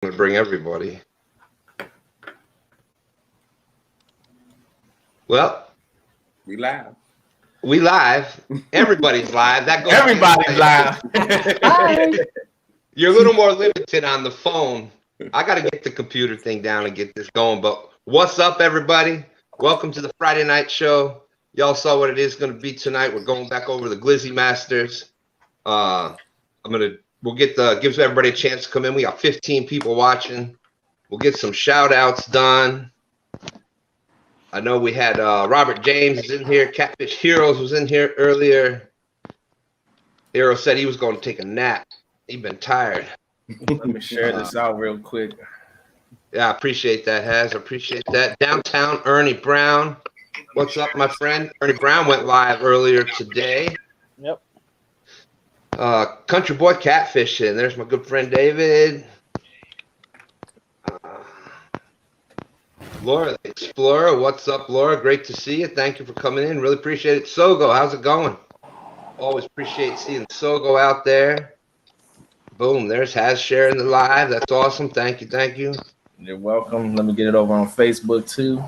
I'm gonna bring everybody. Well, we live. We live. Everybody's live. That goes. Everybody's live. You're a little more limited on the phone. I got to get the computer thing down and get this going. But what's up, everybody? Welcome to the Friday night show. Y'all saw what it is going to be tonight. We're going back over the Glizzy Masters. We'll gives everybody a chance to come in. We got 15 people watching. We'll get some shout outs done. I know we had Robert James is in here. Catfish Heroes was in here earlier. Hero said he was going to take a nap. He's been tired. Let me share this out real quick. Yeah, I appreciate that, Haz. I appreciate that. Downtown Ernie Brown. What's up, my friend? Ernie Brown went live earlier today. Yep. Country Boy Catfishing. There's my good friend David. Laura the Explorer. What's up, Laura? Great to see you. Thank you for coming in. Really appreciate it. Sogo, how's it going? Always appreciate seeing Sogo out there. Boom, there's Haz sharing the live. That's awesome. Thank you, thank you. You're welcome. Let me get it over on Facebook too.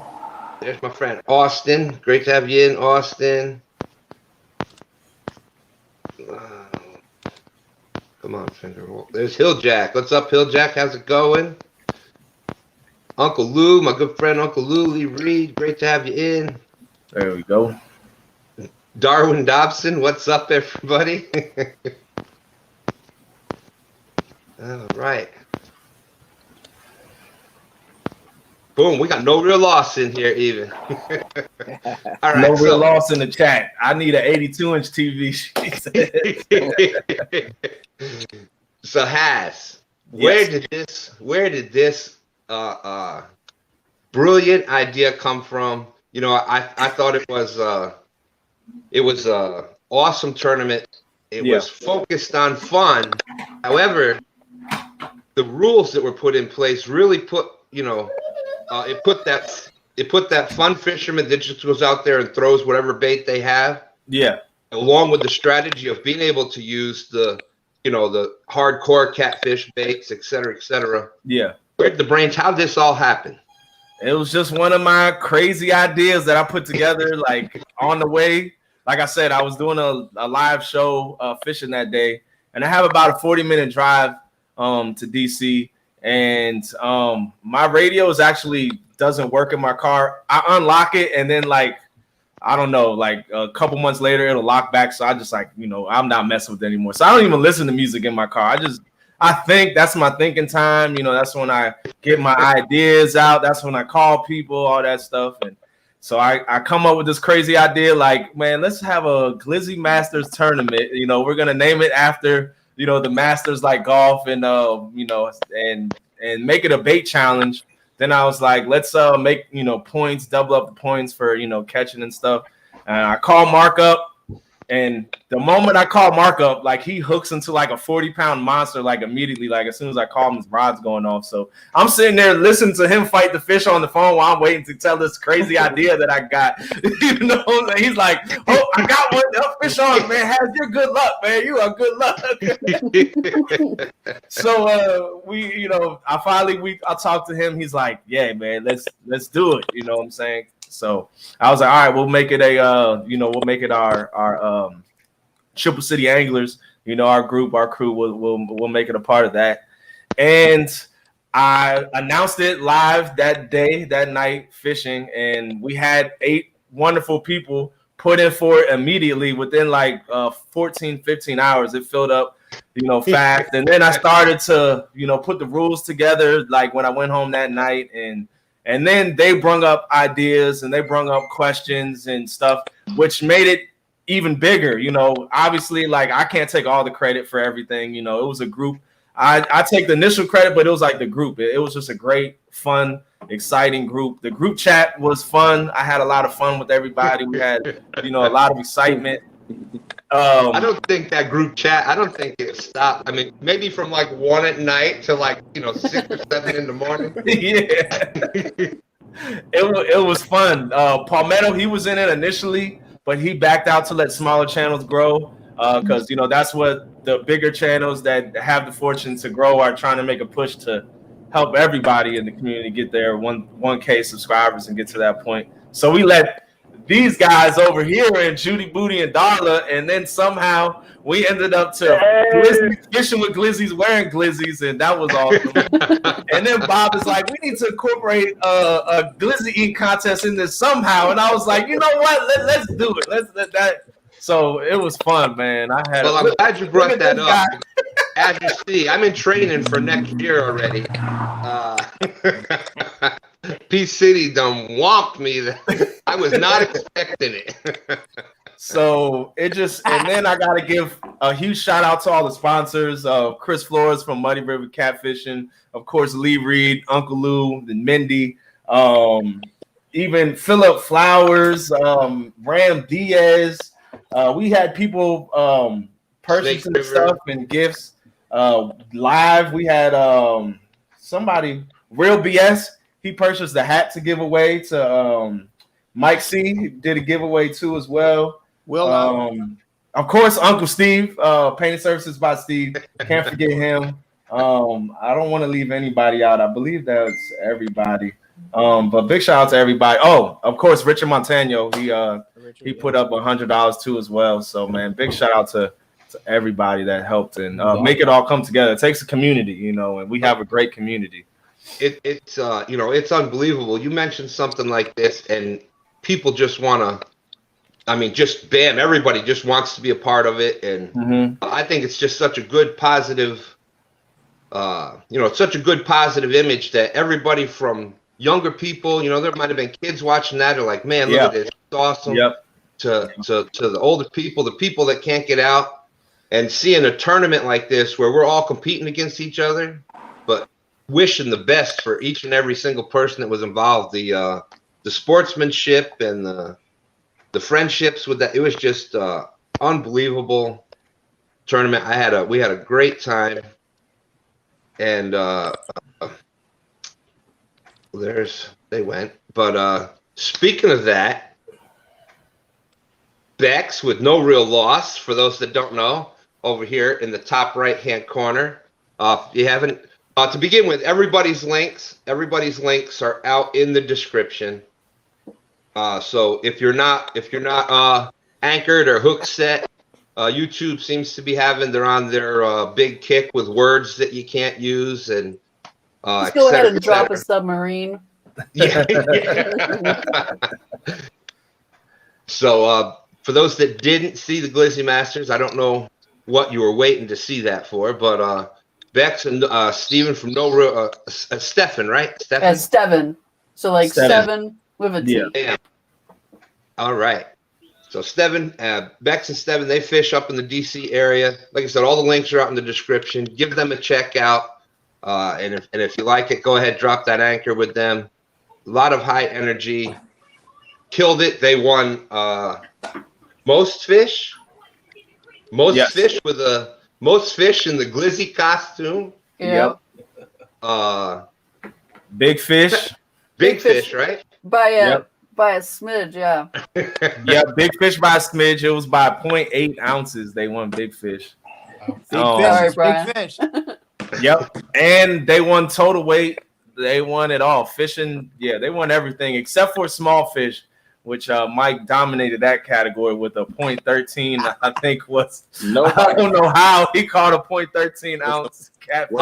There's my friend Austin. Great to have you in, Austin. Come on, finger. There's Hilljack. What's up, Hilljack? How's it going? Uncle Lou, my good friend Uncle Lou Lee Reed. Great to have you in. There we go. Darwin Dobson. What's up, everybody? All right. Boom, we got NoReelLoss in here even. All right. NoReelLoss in the chat. I need an 82-inch TV. So Haz, yes. where did this brilliant idea come from? You know, I thought it was a awesome tournament. It was focused on fun. However, the rules that were put in place really put, you know, it put that fun fisherman that just goes out there and throws whatever bait they have. Yeah. Along with the strategy of being able to use the hardcore catfish baits, et cetera, et cetera. Yeah. Where'd the brains? How'd this all happen? It was just one of my crazy ideas that I put together, like on the way. Like I said, I was doing a live show fishing that day, and I have about a 40-minute drive to DC. And my radio is actually doesn't work in my car. I unlock it, and then like I don't know, like a couple months later it'll lock back. So I just like, you know, I'm not messing with it anymore. So I don't even listen to music in my car. I think that's my thinking time. You know, that's when I get my ideas out. That's when I call people, all that stuff. And so I come up with this crazy idea, like, man, let's have a Glizzy Masters tournament. You know, we're gonna name it after, you know, the Masters, like golf, and you know, and make it a bait challenge. Then I was like, let's make, you know, points, double up the points for, you know, catching and stuff. And I call Mark up, and the moment I call Mark up, like he hooks into like a 40-pound monster, like immediately, like as soon as I call him, his rod's going off. So I'm sitting there listening to him fight the fish on the phone while I'm waiting to tell this crazy idea that I got. You know, he's like, "Oh, I got one fish on, man. Haz, you're good luck, man. You are good luck." So we, you know, I talked to him. He's like, "Yeah, man, let's do it." You know what I'm saying? So I was like, all right, we'll make it we'll make it our Triple City Anglers, you know, our group, our crew will make it a part of that. And I announced it live that night fishing, and we had 8 wonderful people put in for it immediately within like 14, 15 hours. It filled up, you know, fast. And then I started to, you know, put the rules together, like when I went home that night, and then they brung up ideas and they brung up questions and stuff, which made it even bigger. You know, obviously, like I can't take all the credit for everything. You know, it was a group. I take the initial credit, but it was like the group. It was just a great, fun, exciting group. The group chat was fun. I had a lot of fun with everybody. We had, you know, a lot of excitement. I don't think that group chat, I don't think it stopped. I mean, maybe from like 1 at night to like, you know, 6 or 7 in the morning. Yeah. It was fun. Palmetto, he was in it initially, but he backed out to let smaller channels grow. Because, you know, that's what the bigger channels that have the fortune to grow are trying to make a push to help everybody in the community get their 1K subscribers and get to that point. So we let these guys over here and Judy Booty and Darla, and then somehow we ended up to Glizzy, fishing with Glizzies, wearing Glizzies, and that was awesome. And then Bob is like, we need to incorporate a Glizzy eating contest in this somehow. And I was like, you know what? Let's do it. Let's let that. So it was fun, man. I'm glad you brought that up. As you see, I'm in training for next year already. P City done whomped me. I was not expecting it. So it just, and then I got to give a huge shout out to all the sponsors. Chris Flores from Muddy River Catfishing, of course, Lee Reed, Uncle Lou, and Mindy, even Philip Flowers, Ram Diaz. We had people purchasing stuff and gifts live. We had somebody, Real BS. He purchased the hat to give away to Mike C. He did a giveaway too as well. Of course, Uncle Steve, Painting Services by Steve. Can't forget him. I don't want to leave anybody out. I believe that's everybody. But big shout out to everybody. Oh, of course, Richard Montano. He put up $100 too as well. So man, big shout out to everybody that helped and make it all come together. It takes a community, and we have a great community. It's it's unbelievable. You mentioned something like this, and people just want to. Just bam! Everybody just wants to be a part of it, and I think it's just such a good positive. It's such a good positive image that everybody from younger people, there might have been kids watching that, are like, man, look at this, it's awesome. Yep. To the older people, the people that can't get out, and seeing a tournament like this where we're all competing against each other, but wishing the best for each and every single person that was involved. The sportsmanship and the friendships with that, it was just unbelievable tournament. We had a great time, and they went. But speaking of that, Bex with NoReelLoss, for those that don't know, over here in the top right hand corner. If you haven't. To begin with, everybody's links are out in the description. So if you're not anchored or hook set, YouTube seems to be they're on their big kick with words that you can't use, and just go ahead and drop a submarine. Yeah. So for those that didn't see the Glizzy Masters, I don't know what you were waiting to see that for, but Bex and Steven from Stefan, right? Stefan? Steven. So like seven with a T. Yeah. All right. So Steven, Bex and Steven, they fish up in the DC area. Like I said, all the links are out in the description. Give them a check out. And if you like it, go ahead, drop that anchor with them. A lot of high energy. Killed it. They won most fish. Most fish with most fish in the Glizzy costume. Yeah. Big fish. Big fish, right? By a smidge, yeah. Yeah, big fish by a smidge. It was by 0.8 ounces. They won big fish. Sorry, Brian. Big fish. Yep. And they won total weight. They won it all. Fishing, they won everything except for small fish, which Mike dominated that category with a 0.13. I think was I don't know how he caught a 0.13 ounce catfish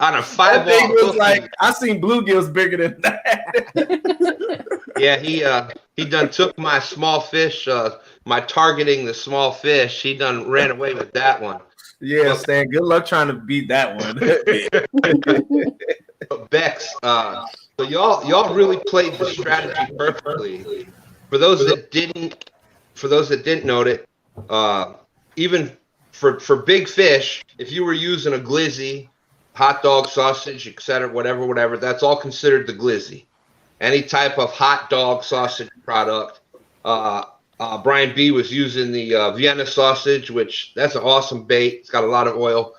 on a 5 thing was like, I seen bluegills bigger than that. Yeah, he done took my small fish, my targeting the small fish. He done ran away with that one. Yeah, Stan, good luck trying to beat that one. Bex, so y'all really played the strategy perfectly. For those that didn't note it, even for big fish, if you were using a Glizzy, hot dog, sausage, etc., whatever, that's all considered the Glizzy. Any type of hot dog sausage product. Brian B was using the Vienna sausage, which that's an awesome bait. It's got a lot of oil,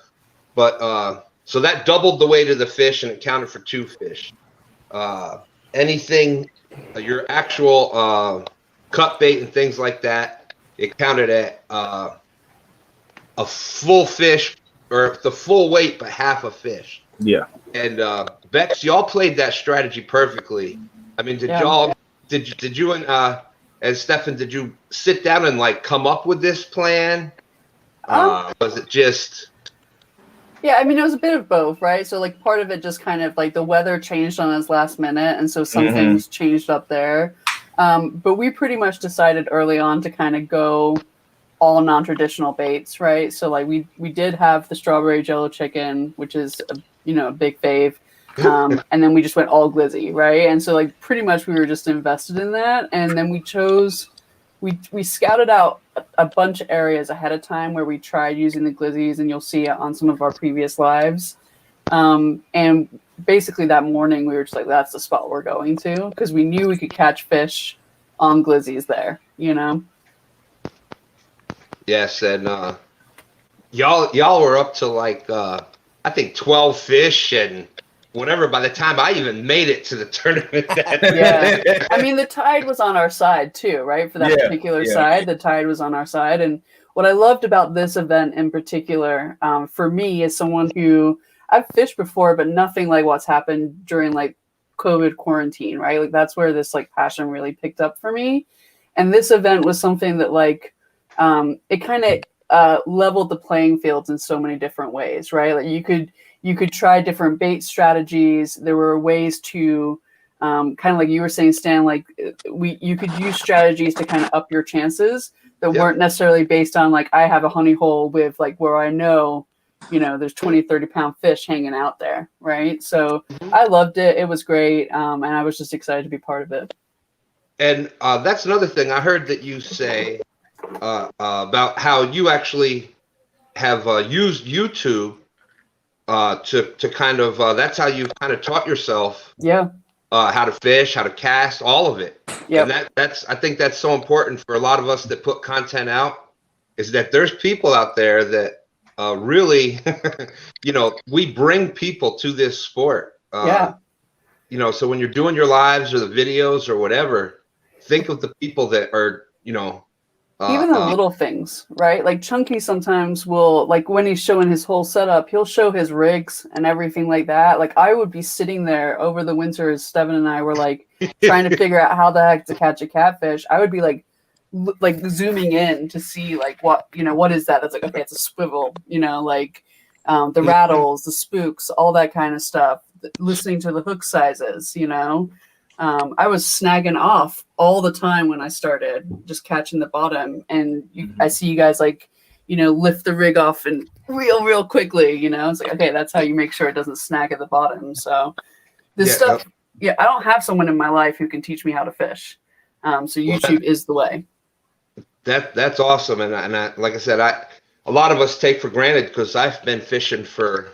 but so that doubled the weight of the fish and it counted for 2 fish. Anything, your actual cut bait and things like that, it counted at a full fish, or the full weight but half a fish. Yeah. And Bex, y'all played that strategy perfectly. I mean, did you and Stefan, did you sit down and like come up with this plan? Was it just? Yeah, I mean, it was a bit of both, right? So like part of it just kind of like the weather changed on us last minute, and so some things changed up there. But we pretty much decided early on to kind of go all non-traditional baits, right? So like we did have the strawberry jello chicken, which is a big fave. And then we just went all glizzy, right? And so like pretty much we were just invested in that, and then we scouted out a bunch of areas ahead of time where we tried using the glizzies, and you'll see it on some of our previous lives. And basically that morning we were just like, that's the spot we're going to, because we knew we could catch fish on glizzies there, Yes, and y'all were up to like I think 12 fish and whatever by the time I even made it to the tournament. Yeah, I mean the tide was on our side too, right? For that particular side, the tide was on our side. And what I loved about this event in particular, for me, as someone who I've fished before, but nothing like what's happened during like COVID quarantine, right? Like that's where this like passion really picked up for me. And this event was something that like it kind of leveled the playing fields in so many different ways, right? Like you could try different bait strategies. There were ways to kind of like you were saying, Stan, like you could use strategies to kind of up your chances that weren't necessarily based on like, I have a honey hole with like where I know, there's 20, 30 pound fish hanging out there. Right. So I loved it. It was great. And I was just excited to be part of it. And that's another thing I heard that you say about how you actually have used YouTube to kind of that's how you kind of taught yourself how to fish, how to cast, all of it. And I think that's so important for a lot of us that put content out, is that there's people out there that really we bring people to this sport. So when you're doing your lives or the videos or whatever, think of the people that are even the little things, right? Like Chunky sometimes will, like when he's showing his whole setup, he'll show his rigs and everything like that. Like I would be sitting there over the winter as Steven and I were like trying to figure out how the heck to catch a catfish. I would be like zooming in to see like what is that? That's like, okay, it's a swivel, the rattles, the spooks, all that kind of stuff, listening to the hook sizes, I was snagging off all the time when I started, just catching the bottom. And I see you guys lift the rig off and real quickly, it's like, okay, that's how you make sure it doesn't snag at the bottom. So this stuff, I don't have someone in my life who can teach me how to fish. So YouTube is the way. That's awesome. And I, like I said, a lot of us take for granted, because I've been fishing for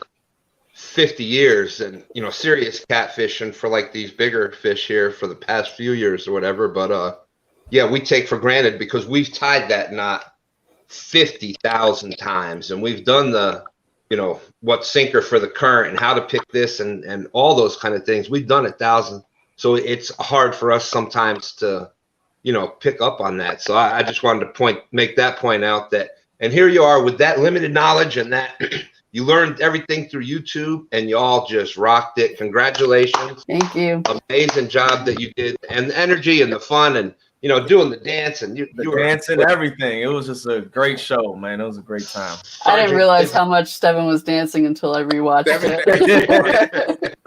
50 years and serious catfishing for like these bigger fish here for the past few years or whatever, but we take for granted because we've tied that knot 50,000 times, and we've done the what sinker for the current and how to pick this and all those kind of things. We've done 1,000, so it's hard for us sometimes to pick up on that. So I just wanted to make that point out, that and here you are with that limited knowledge, and that you learned everything through YouTube, and you all just rocked it. Congratulations. Thank you. Amazing job that you did, and the energy and the fun, and doing the dance, and you were dancing, everything. It was just a great show, man. It was a great time. I didn't realize how much Steven was dancing until I rewatched it.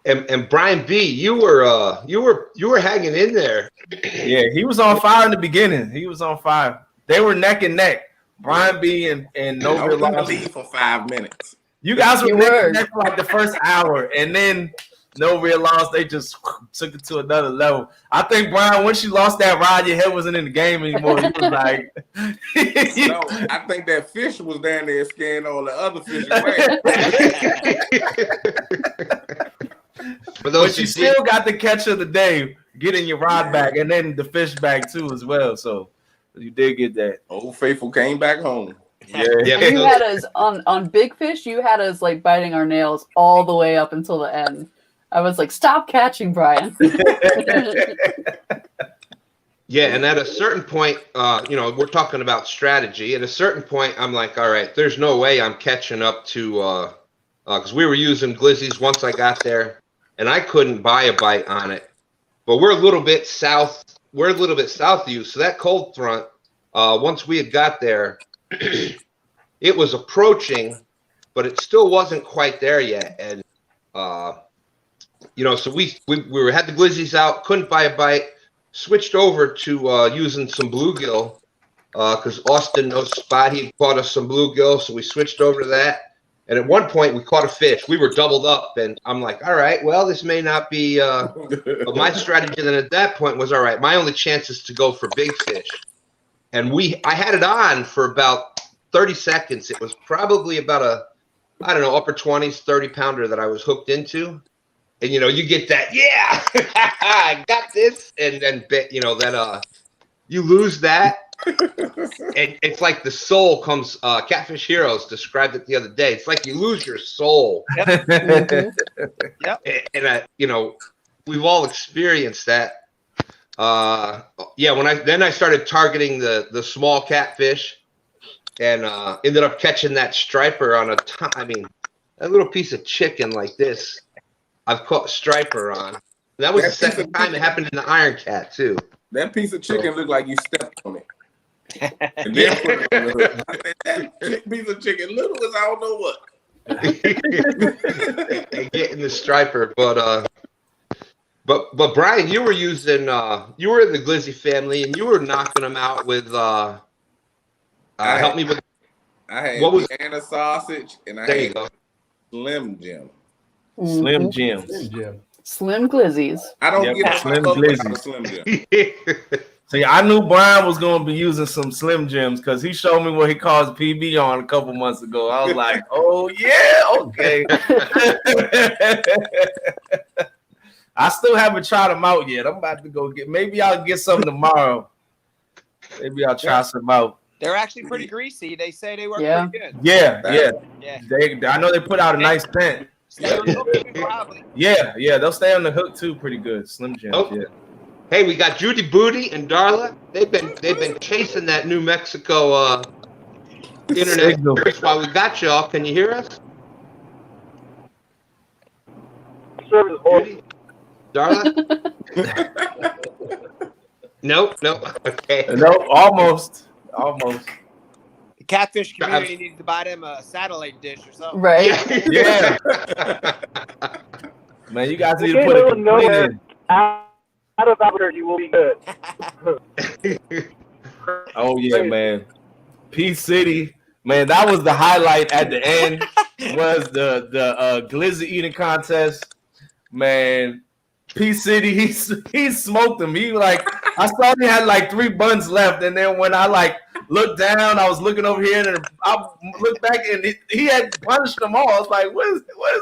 And Brian B, you were hanging in there. Yeah, he was on fire in the beginning. He was on fire. They were neck and neck. Brian B and NoReelLoss for 5 minutes. You guys were neck and neck for like the first hour, and then NoReelLoss, they just took it to another level. I think, Brian, once you lost that rod, your head wasn't in the game anymore. You was like, no, I think that fish was down there scaring all the other fish away. But you still got the catch of the day, getting your rod back, and then the fish back too as well. So you did get that. Old Faithful came back home. Yeah. You had us on big fish. You had us like biting our nails all the way up until the end. I was like, stop catching, Brian. Yeah, and at a certain point, we're talking about strategy. At a certain point, I'm like, all right, there's no way I'm catching up to because we were using Glizzies once I got there, and I couldn't buy a bite on it. But we're a little bit south. We're a little bit south of you, so that cold front. Once we had got there, it was approaching, but it still wasn't quite there yet. And so we had the Glizzies out, couldn't buy a bite, switched over to using some bluegill because Austin knows a spot. He caught us some bluegill, so we switched over to that. And at one point, we caught a fish. We were doubled up, and I'm like, all right, well, this may not be my strategy. Then at that point was, all right, my only chance is to go for big fish. And I had it on for about 30 seconds. It was probably about upper 20s, 30-pounder that I was hooked into. And, you get that, yeah, I got this. And then, you lose that. And it's like the soul comes. Catfish Heroes described it the other day. It's like you lose your soul. Yep. Yep. And we've all experienced that. When I started targeting the small catfish, and ended up catching that striper on a little piece of chicken like this. I've caught striper on. That was the second time it happened in the Iron Cat too. That piece of chicken looked like you stepped on it. And then put it on the hook. I said, that piece of chicken little as I don't know what. And getting the striper, but Brian, you were using you were in the Glizzy family, and you were knocking them out with help me with. I had what was Anna sausage, and I had Slim Jim. Slim Jims. Slim Glizzies. I don't get Slim Glizzies. Slim Jim. See, I knew Brian was going to be using some Slim Jims because he showed me what he calls PB on a couple months ago. I was like, oh, yeah, okay. I still haven't tried them out yet. I'm about to go maybe I'll get some tomorrow. Maybe I'll try some out. They're actually pretty greasy. They say they work pretty good. Yeah. I know they put out a nice scent. Stay on the hook too, probably. Yeah, they'll stay on the hook too, pretty good. Slim Jims, yeah. Hey, we got Judy Booty and Darla. They've been chasing that New Mexico internet search while we got y'all. Can you hear us? Judy? Darla? Nope. Okay. No, almost. The catfish community needs to buy them a satellite dish or something. Right. Yeah. Man, you guys need to put a complaint in. Out of Albuquerque, you will be good. Oh yeah, man. Peace City, man. That was the highlight at the end. Was the Glizzy eating contest, man. Peace City, he smoked them. I saw he had like 3 buns left, and then when I looked down, I was looking over here, and I looked back, and he had punished them all. I was like, what is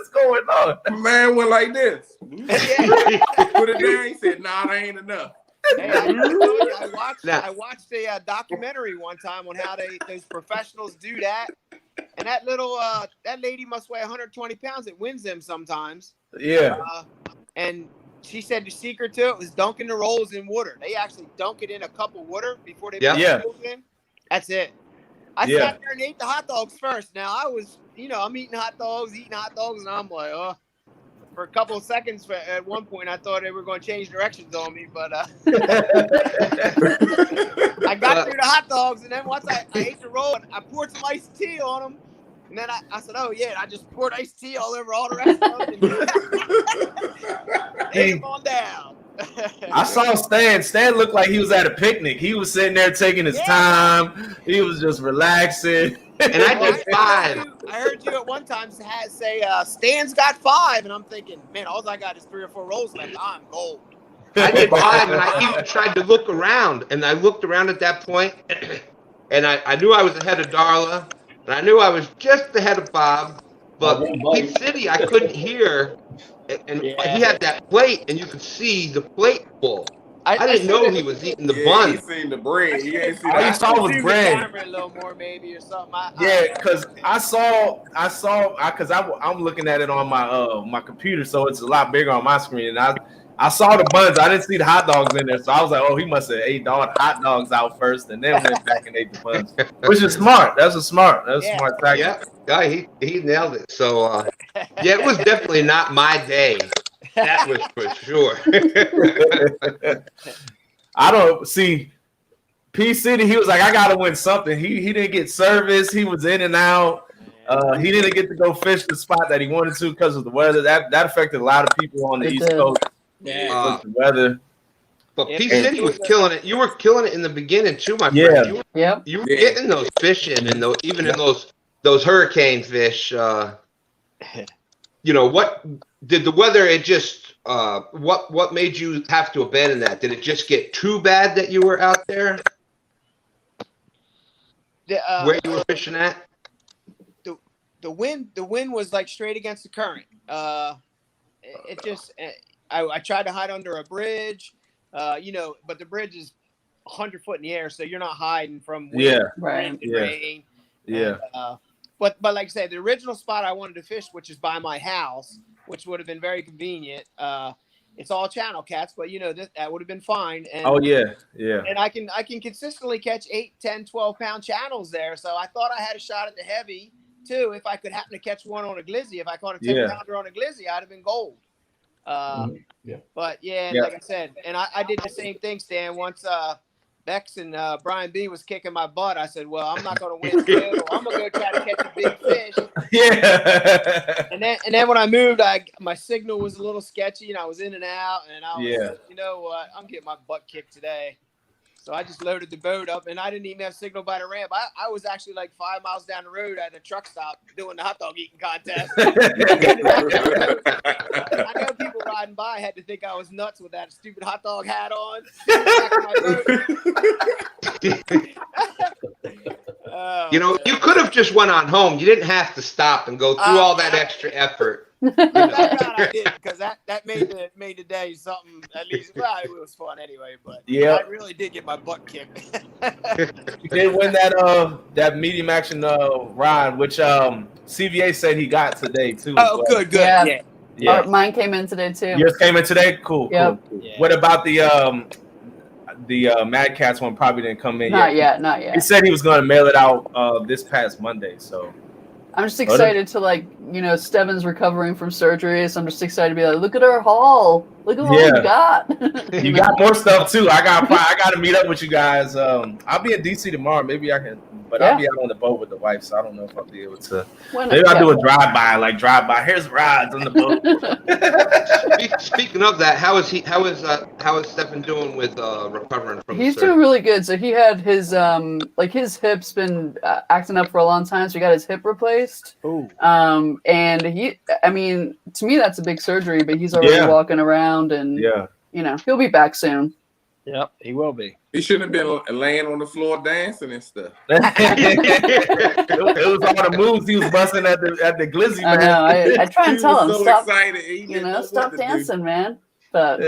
going on? Man went like this. Put it down. He said, "Nah, that ain't enough." Hey, I watched a documentary one time on how those professionals do that, and that lady must weigh 120 pounds. It wins them sometimes. Yeah. And she said the secret to it was dunking the rolls in water. They actually dunk it in a cup of water before they put the rolls in. That's it. I sat there and ate the hot dogs first. Now I was, I'm eating hot dogs, and I'm like, oh. For a couple of seconds, at one point, I thought they were going to change directions on me, but I got through the hot dogs, and then once I ate the roll, I poured some iced tea on them, and then I said, oh, yeah, I just poured iced tea all over all the rest of them. Ate them on down. I saw Stan. Stan looked like he was at a picnic. He was sitting there taking his time. He was just relaxing. And I did 5. I heard you at one time say, Stan's got 5. And I'm thinking, man, all I got is 3 or 4 rolls left. I'm gold. I did 5, and I even tried to look around. And I looked around at that point, and I knew I was ahead of Darla. And I knew I was just ahead of Bob. But Pete City, I couldn't hear. And he had that plate, and you could see the plate full. I didn't know he was eating the bun. He seen the bread. He ain't seen all you saw was bread. A little more, maybe, or something. Because I'm looking at it on my my computer, so it's a lot bigger on my screen. And I saw the buns. I didn't see the hot dogs in there, so I was like, "Oh, he must have ate all the hot dogs out first, and then went back and ate the buns." Which is smart. That's a smart tactic. Yeah, he nailed it. So, yeah, it was definitely not my day. That was for sure. I don't see P City. He was like, "I gotta win something." He didn't get service. He was in and out. He didn't get to go fish the spot that he wanted to because of the weather. That affected a lot of people on the East Coast. Yeah, the weather. But P City was killing it. You were killing it in the beginning too, my friend. You were getting those fish in, and even in those hurricane fish. You know, what did the weather? It just what made you have to abandon that? Did it just get too bad that you were out there? Where you were fishing at? The wind was like straight against the current. It just. I tried to hide under a bridge, you know, but the bridge is 100 foot in the air, so you're not hiding from wind, rain. Yeah. And, but like I said, the original spot I wanted to fish, which is by my house, which would have been very convenient. It's all channel cats, but you know that would have been fine. And, And I can consistently catch 8, 10, 12 pound channels there. So I thought I had a shot at the heavy too. If I could happen to catch one on a glizzy, if I caught a 10 pounder on a glizzy, I'd have been gold. But like I said, and I did the same thing, Stan. Once Bex and Brian B was kicking my butt, I said, "Well, I'm not going to win too. I'm going to go try to catch a big fish." And then when I moved, my signal was a little sketchy, and I was in and out, and I was, you know what, I'm getting my butt kicked today. So I just loaded the boat up, and I didn't even have signal by the ramp. I was actually like 5 miles down the road at a truck stop doing the hot dog eating contest. I know people riding by had to think I was nuts with that stupid hot dog hat on. You know, you could have just went on home. You didn't have to stop and go through all that extra effort. Thank God I did, because that made the day something. At least, well, it was fun anyway. But I really did get my butt kicked. You did win that medium action rod, which CVA said he got today too. Oh, good. Yeah. Mine came in today too. Yours came in today. Cool. Yep. Cool. Yeah. What about the Mad Cats one? Probably didn't come in yet. Not yet. He said he was going to mail it out this past Monday. So I'm just excited to, like, you know, Steven's recovering from surgery, so I'm just excited to be like, look at our haul. Look at what we got. You got more stuff too. I got to meet up with you guys. I'll be in DC tomorrow. Maybe I can, but I'll be out on the boat with the wife, so I don't know if I'll be able to. Maybe I'll do a drive-by. Here's rides on the boat. Speaking of that, how is Stefan doing with recovering from? He's doing really good. So he had his his hip's been acting up for a long time, so he got his hip replaced. Ooh. And to me that's a big surgery, but he's already walking around, and you know, he'll be back soon. Yep, he will be. He shouldn't have been laying on the floor dancing and stuff. It was all the moves he was busting at the Glizzy. I know. I try and tell him, so stop. Excited. Stop dancing, man. But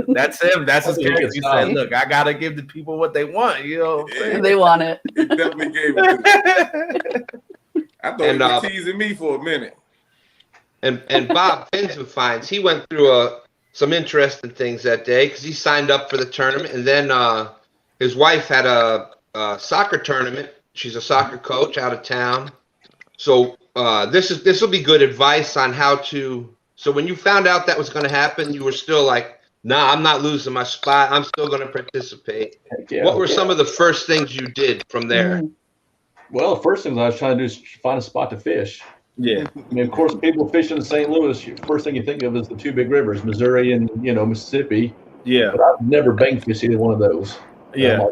that's him. That's his character. He said, "Look, I gotta give the people what they want." You know, they want it. He definitely gave it to me. I thought he was teasing me for a minute. And Bob Pinsman finds he went through some interesting things that day because he signed up for the tournament, and then his wife had a soccer tournament. She's a soccer coach out of town, so this will be good advice on how to. So when you found out that was going to happen, you were still like, "Nah, I'm not losing my spot. I'm still going to participate." What were some of the first things you did from there? Well, the first thing I was trying to do is find a spot to fish. Yeah. I mean, of course, people fishing in St. Louis, first thing you think of is the two big rivers, Missouri and, you know, Mississippi. Yeah. But I've never bank fished either one of those. Yeah.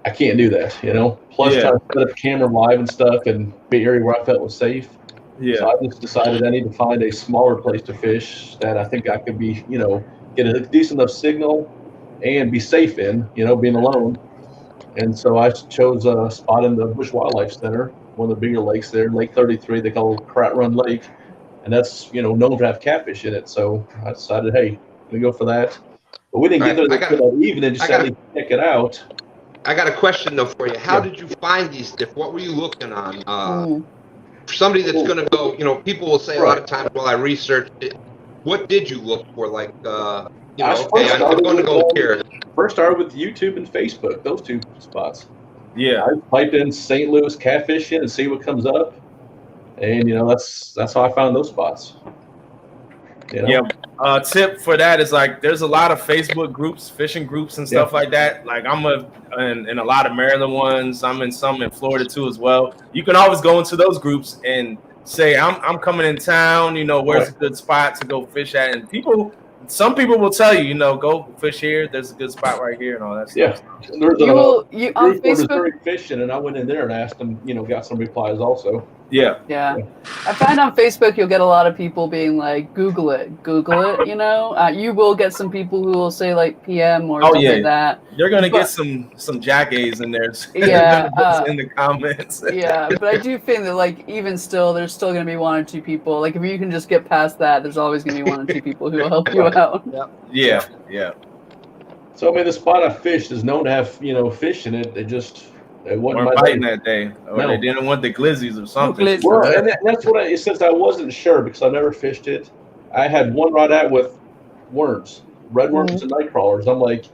I can't do that, you know. Plus, trying to set up a camera live and stuff and be an area where I felt was safe. Yeah. So I just decided I need to find a smaller place to fish that I think I could be, you know, get a decent enough signal and be safe in, you know, being alone. And so I chose a spot in the Bush Wildlife Center, one of the bigger lakes there, Lake 33, they call it Pratt Run Lake. And that's, you know, known to have catfish in it. So I decided, hey, we go for that. But we didn't get there until that evening, just at least check it out. I got a question, though, for you. How did you find these diff? What were you looking on? For somebody that's going to go, you know, people will say a lot of times, well, I researched it. what did you look for? Like, I'm going to go here. First started with YouTube and Facebook, those two spots. Yeah. I typed in St. Louis catfishing and see what comes up. And, that's how I found those spots. Yeah. Tip for that is like there's a lot of Facebook groups, fishing groups and stuff like that. Like I'm in a lot of Maryland ones. I'm in some in Florida too as well. You can always go into those groups and say, I'm coming in town, where's a good spot to go fish at? And some people will tell you, go fish here. There's a good spot right here and all that stuff. Yeah. There's a on group Facebook fishing, and I went in there and asked them, got some replies also. Yeah. I find on Facebook you'll get a lot of people being like, Google it. You will get some people who will say like PM or something like that. You're gonna get some Jack A's in there. In the comments. Yeah, but I do think that like even still, there's still gonna be one or two people. Like if you can just get past that, there's always gonna be one or two people who will help you out. Yeah. So I mean, the spot I fished is known to have fish in it. It wasn't my biting that day, or they didn't want the glizzies or something. Well, and that's what since I wasn't sure because I never fished it, I had one rod out with worms, red worms and night crawlers. I'm like,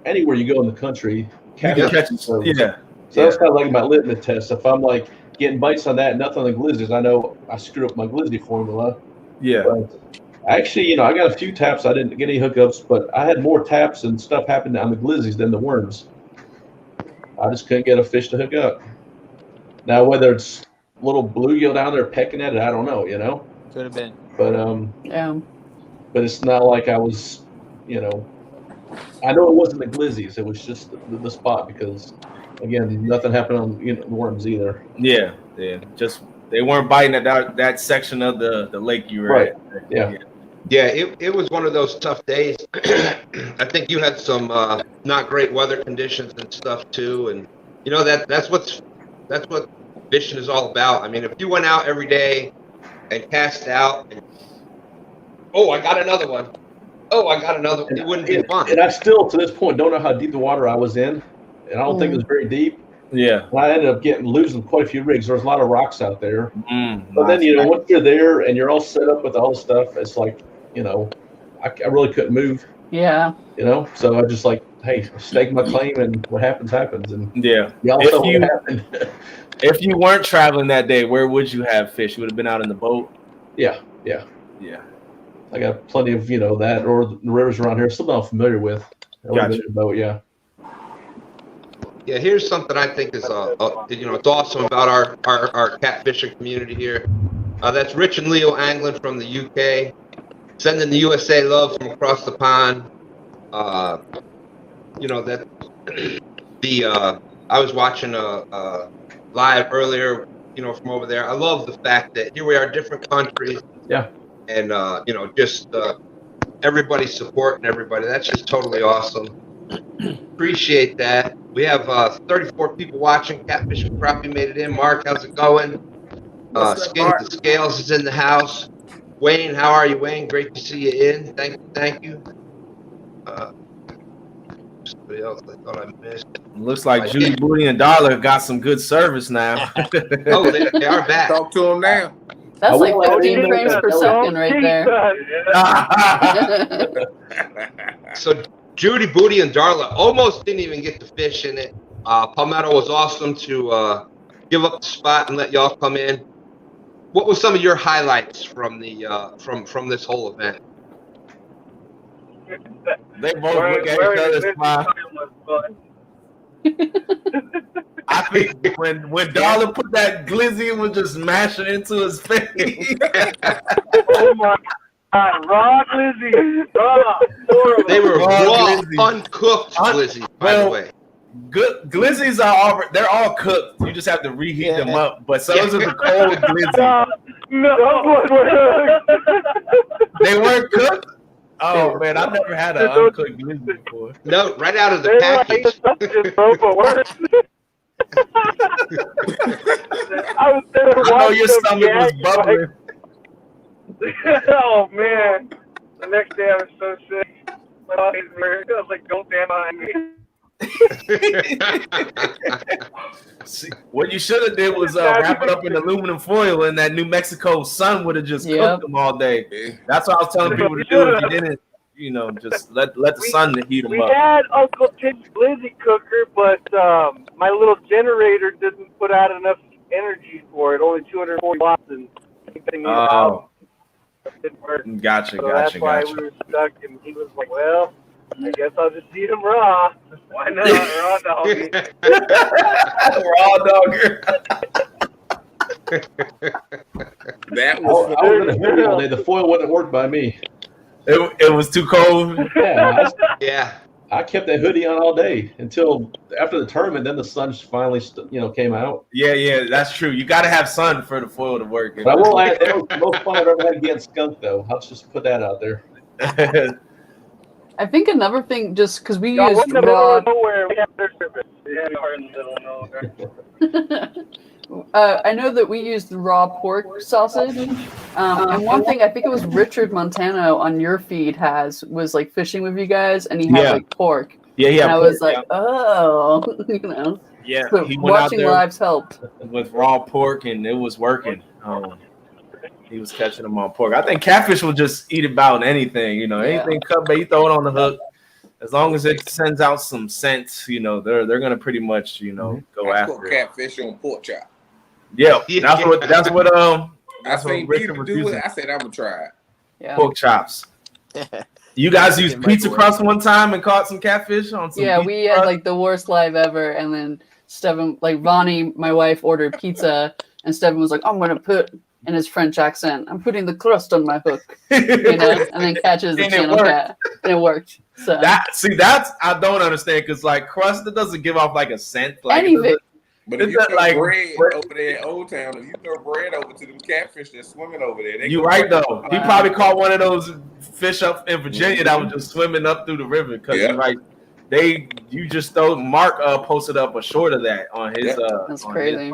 anywhere you go in the country, catching service. So that's kind of like my litmus test. If I'm like getting bites on that, nothing on the glizzies, I know I screw up my glizzy formula. Yeah. But actually, I got a few taps. I didn't get any hookups, but I had more taps and stuff happened on the glizzies than the worms. I just couldn't get a fish to hook up. Now, whether it's little bluegill down there pecking at it, I don't know, Could have been. But but it's not like I was, I know it wasn't the glizzies. It was just the spot because, again, nothing happened on the worms either. Yeah. Just they weren't biting at that section of the lake you were at. Yeah, it was one of those tough days. I think you had some not great weather conditions and stuff too, and that's what fishing is all about. I mean, if you went out every day and cast out, and I got another one. It wouldn't be fun. And I still, to this point, don't know how deep the water I was in, and I don't think it was very deep. Yeah. And I ended up losing quite a few rigs. There was a lot of rocks out there. But then, once you're there and you're all set up with all the stuff, it's like, I really couldn't move. Yeah. So I just like, hey, stake my claim and what happens, happens. And y'all saw what happened. If you weren't traveling that day, where would you have fished? You would have been out in the boat? Yeah. I got plenty of, that or the rivers around here. Something I'm familiar with. Gotcha. Boat, yeah. Yeah, here's something I think is it's awesome about our catfishing community here. That's Rich and Leo Anglin from the UK, sending the USA love from across the pond. I was watching live earlier, from over there. I love the fact that here we are, different countries. Yeah. And just everybody supporting everybody. That's just totally awesome. Appreciate that. We have 34 people watching. Catfishing Crappie made it in. Mark, how's it going? Skins and Scales is in the house. Wayne, how are you, Wayne? Great to see you in. Thank you. Somebody else I thought I missed. Looks like Judy Booty and Dollar got some good service now. Oh, they are back. Talk to them now. That's like 15 frames per second right there. So Judy Booty and Darla almost didn't even get to fish in it. Palmetto was awesome to give up the spot and let y'all come in. What were some of your highlights from the from this whole event? They both look at each other smile. I think when Dollar put that glizzy and was just mashing into his face. Oh my God, raw glizzy. They were raw, glizzy. uncooked glizzy, by the way. Good glizzies they're all cooked. You just have to reheat them up. But so is the cold glizzy. No, They weren't cooked. Oh man, I've never had an uncooked glizzy before. No, right out of the package. I know your stomach was bubbling. Oh man, the next day I was so sick. I was like, don't stand behind me. See, what you should have did was wrap it up in aluminum foil, and that New Mexico sun would have just cooked them all day. That's what I was telling people to do. If you didn't, just let the sun heat them up. We had Uncle Tim's Glizzy cooker, but my little generator didn't put out enough energy for it. Only 240 watts, and everything out. Didn't work. Gotcha. That's why we were stuck, and he was like, "Well, I guess I'll just eat them raw. Why not? Raw doggy." Raw dogger. That was I was in a hoodie all day. The foil wouldn't work by me. It was too cold. Yeah. I kept that hoodie on all day until after the tournament. Then the sun finally, came out. Yeah, that's true. You got to have sun for the foil to work. But I won't lie, that was the most fun I've ever had getting skunked, though. I'll just put that out there. I think another thing, just because we use raw. Nowhere. We have their service. Yeah, we're in the middle of nowhere. I know that we used raw pork sausage, and one thing I think it was Richard Montano on your feed was like fishing with you guys, and he had like pork. Yeah, and I was like, oh, Yeah, so he went watching out there lives helped with raw pork, and it was working. He was catching them on pork. I think catfish will just eat about anything, anything cut bait, you throw it on the hook. As long as it sends out some scent, they're gonna pretty much, go after it. Catfish on pork chop. Yeah, that's what I seen Peter do it. I said I'm gonna try it. Yeah. Pork chops. You guys used pizza crust one time and caught some catfish on some. Yeah, we had like the worst live ever, and then Stephen, like Vonnie, my wife, ordered pizza, and Stephen was like, "I'm gonna put." In his French accent, I'm putting the crust on my hook, and then catches the channel cat, and it worked. So that's I don't understand because like crust, it doesn't give off like a scent. Like anything. But if you throw bread over there in Old Town, if you throw bread over to them catfish that's swimming over there, you right though. He probably caught one of those fish up in Virginia that was just swimming up through the river because you're right. You just Mark posted up a short of that on his that's crazy.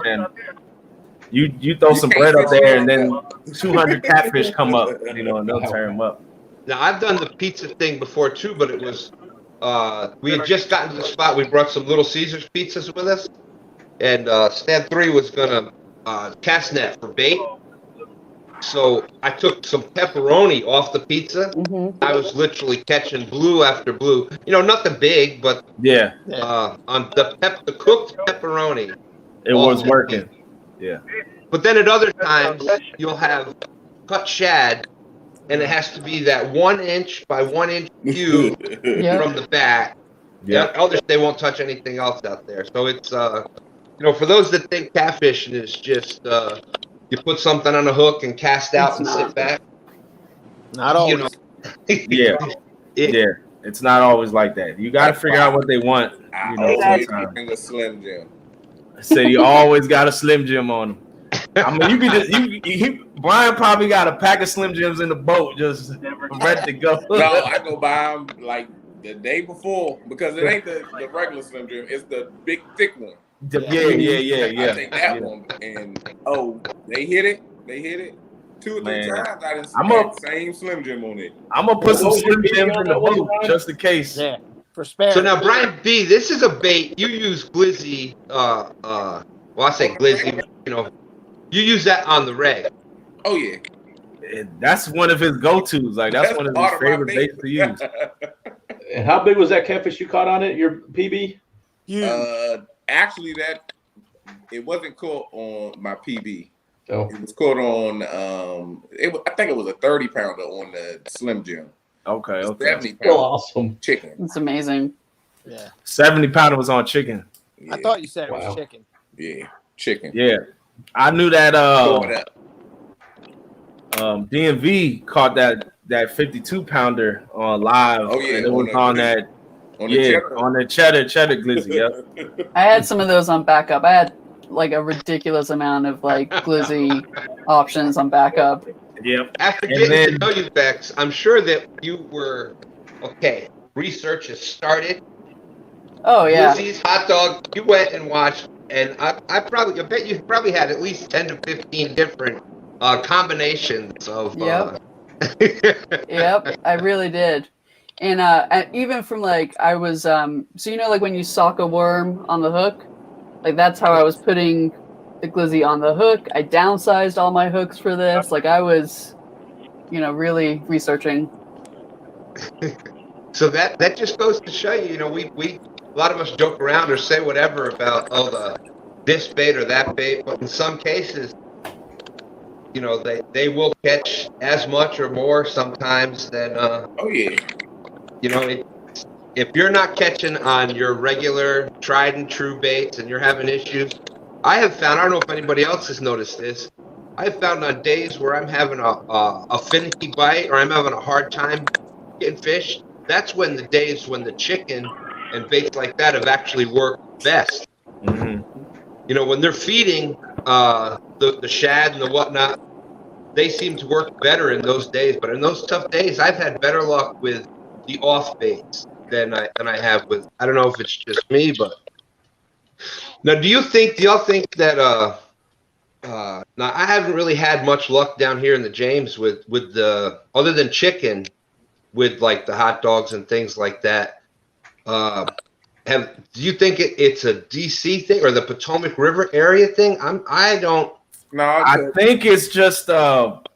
You throw some bread up there, and then 200 catfish come up, and they'll tear them up. Now I've done the pizza thing before too, but it was we had just gotten to the spot. We brought some Little Caesars pizzas with us, and Stab 3 was gonna cast net for bait. So I took some pepperoni off the pizza. Mm-hmm. I was literally catching blue after blue. Nothing big, but on the cooked pepperoni, it was working. Yeah. But then at other times, you'll have cut shad, and it has to be that 1 inch by 1 inch cube from the back. Yeah. Others, they won't touch anything else out there. So it's, for those that think catfishing is just you put something on a hook and cast out and sit back. Not always. Yeah. It's not always like that. You got to figure out what they want. Sometimes. A Slim Jim. So you always got a Slim Jim on them. I mean, you could just Brian probably got a pack of Slim Jims in the boat just ready to go. No, I go buy them like the day before because it ain't the regular Slim Jim. It's the big thick one. Yeah. I take that one, and they hit it 2 or 3 times. I didn't see the same Slim Jim on it. I'm gonna put some Slim Jims in the boat just in case. Yeah. For spare. So now, Brian B, this is a bait. You use Glizzy. I say Glizzy. You use that on the reg. Oh yeah. That's one of his go-tos. Like that's one of his favorite baits to use. And how big was that catfish you caught on it? Your PB? Actually, it wasn't caught on my PB. Oh. It was caught on. I think it was a 30-pounder on the Slim Jim. Okay. 70 Still awesome. Chicken. It's amazing. Yeah. 70-pounder was on chicken. Yeah. I thought you said it was chicken. Yeah, chicken. Yeah. I knew that DMV caught that 52-pounder on live. Oh yeah. And it was on that cheddar glizzy. Yep. I had some of those on backup. I had like a ridiculous amount of like glizzy options on backup. Yep. After getting to know you, Bex, I'm sure that you were research has started. Oh yeah. Glizzy's hot dog. You went and watched, and I bet you probably had at least 10 to 15 different combinations of. Yep. Yep, I really did. And even from like I was so like when you sock a worm on the hook, like that's how I was putting the glizzy on the hook. I downsized all my hooks for this. Like I was, really researching. So that just goes to show you, we a lot of us joke around or say whatever about this bait or that bait, but in some cases, they will catch as much or more sometimes than if you're not catching on your regular tried and true baits and you're having issues, I have found, I don't know if anybody else has noticed this, I've found on days where I'm having a finicky bite or I'm having a hard time getting fish, that's when the days when the chicken and baits like that have actually worked best. Mm-hmm. When they're feeding the shad and the whatnot, they seem to work better in those days. But in those tough days, I've had better luck with the off baits than I have with. I don't know if it's just me, but now do y'all think that now I haven't really had much luck down here in the James with the other than chicken with like the hot dogs and things like that. Do you think it's a DC thing or the Potomac River area thing? I don't. No, I think it's just about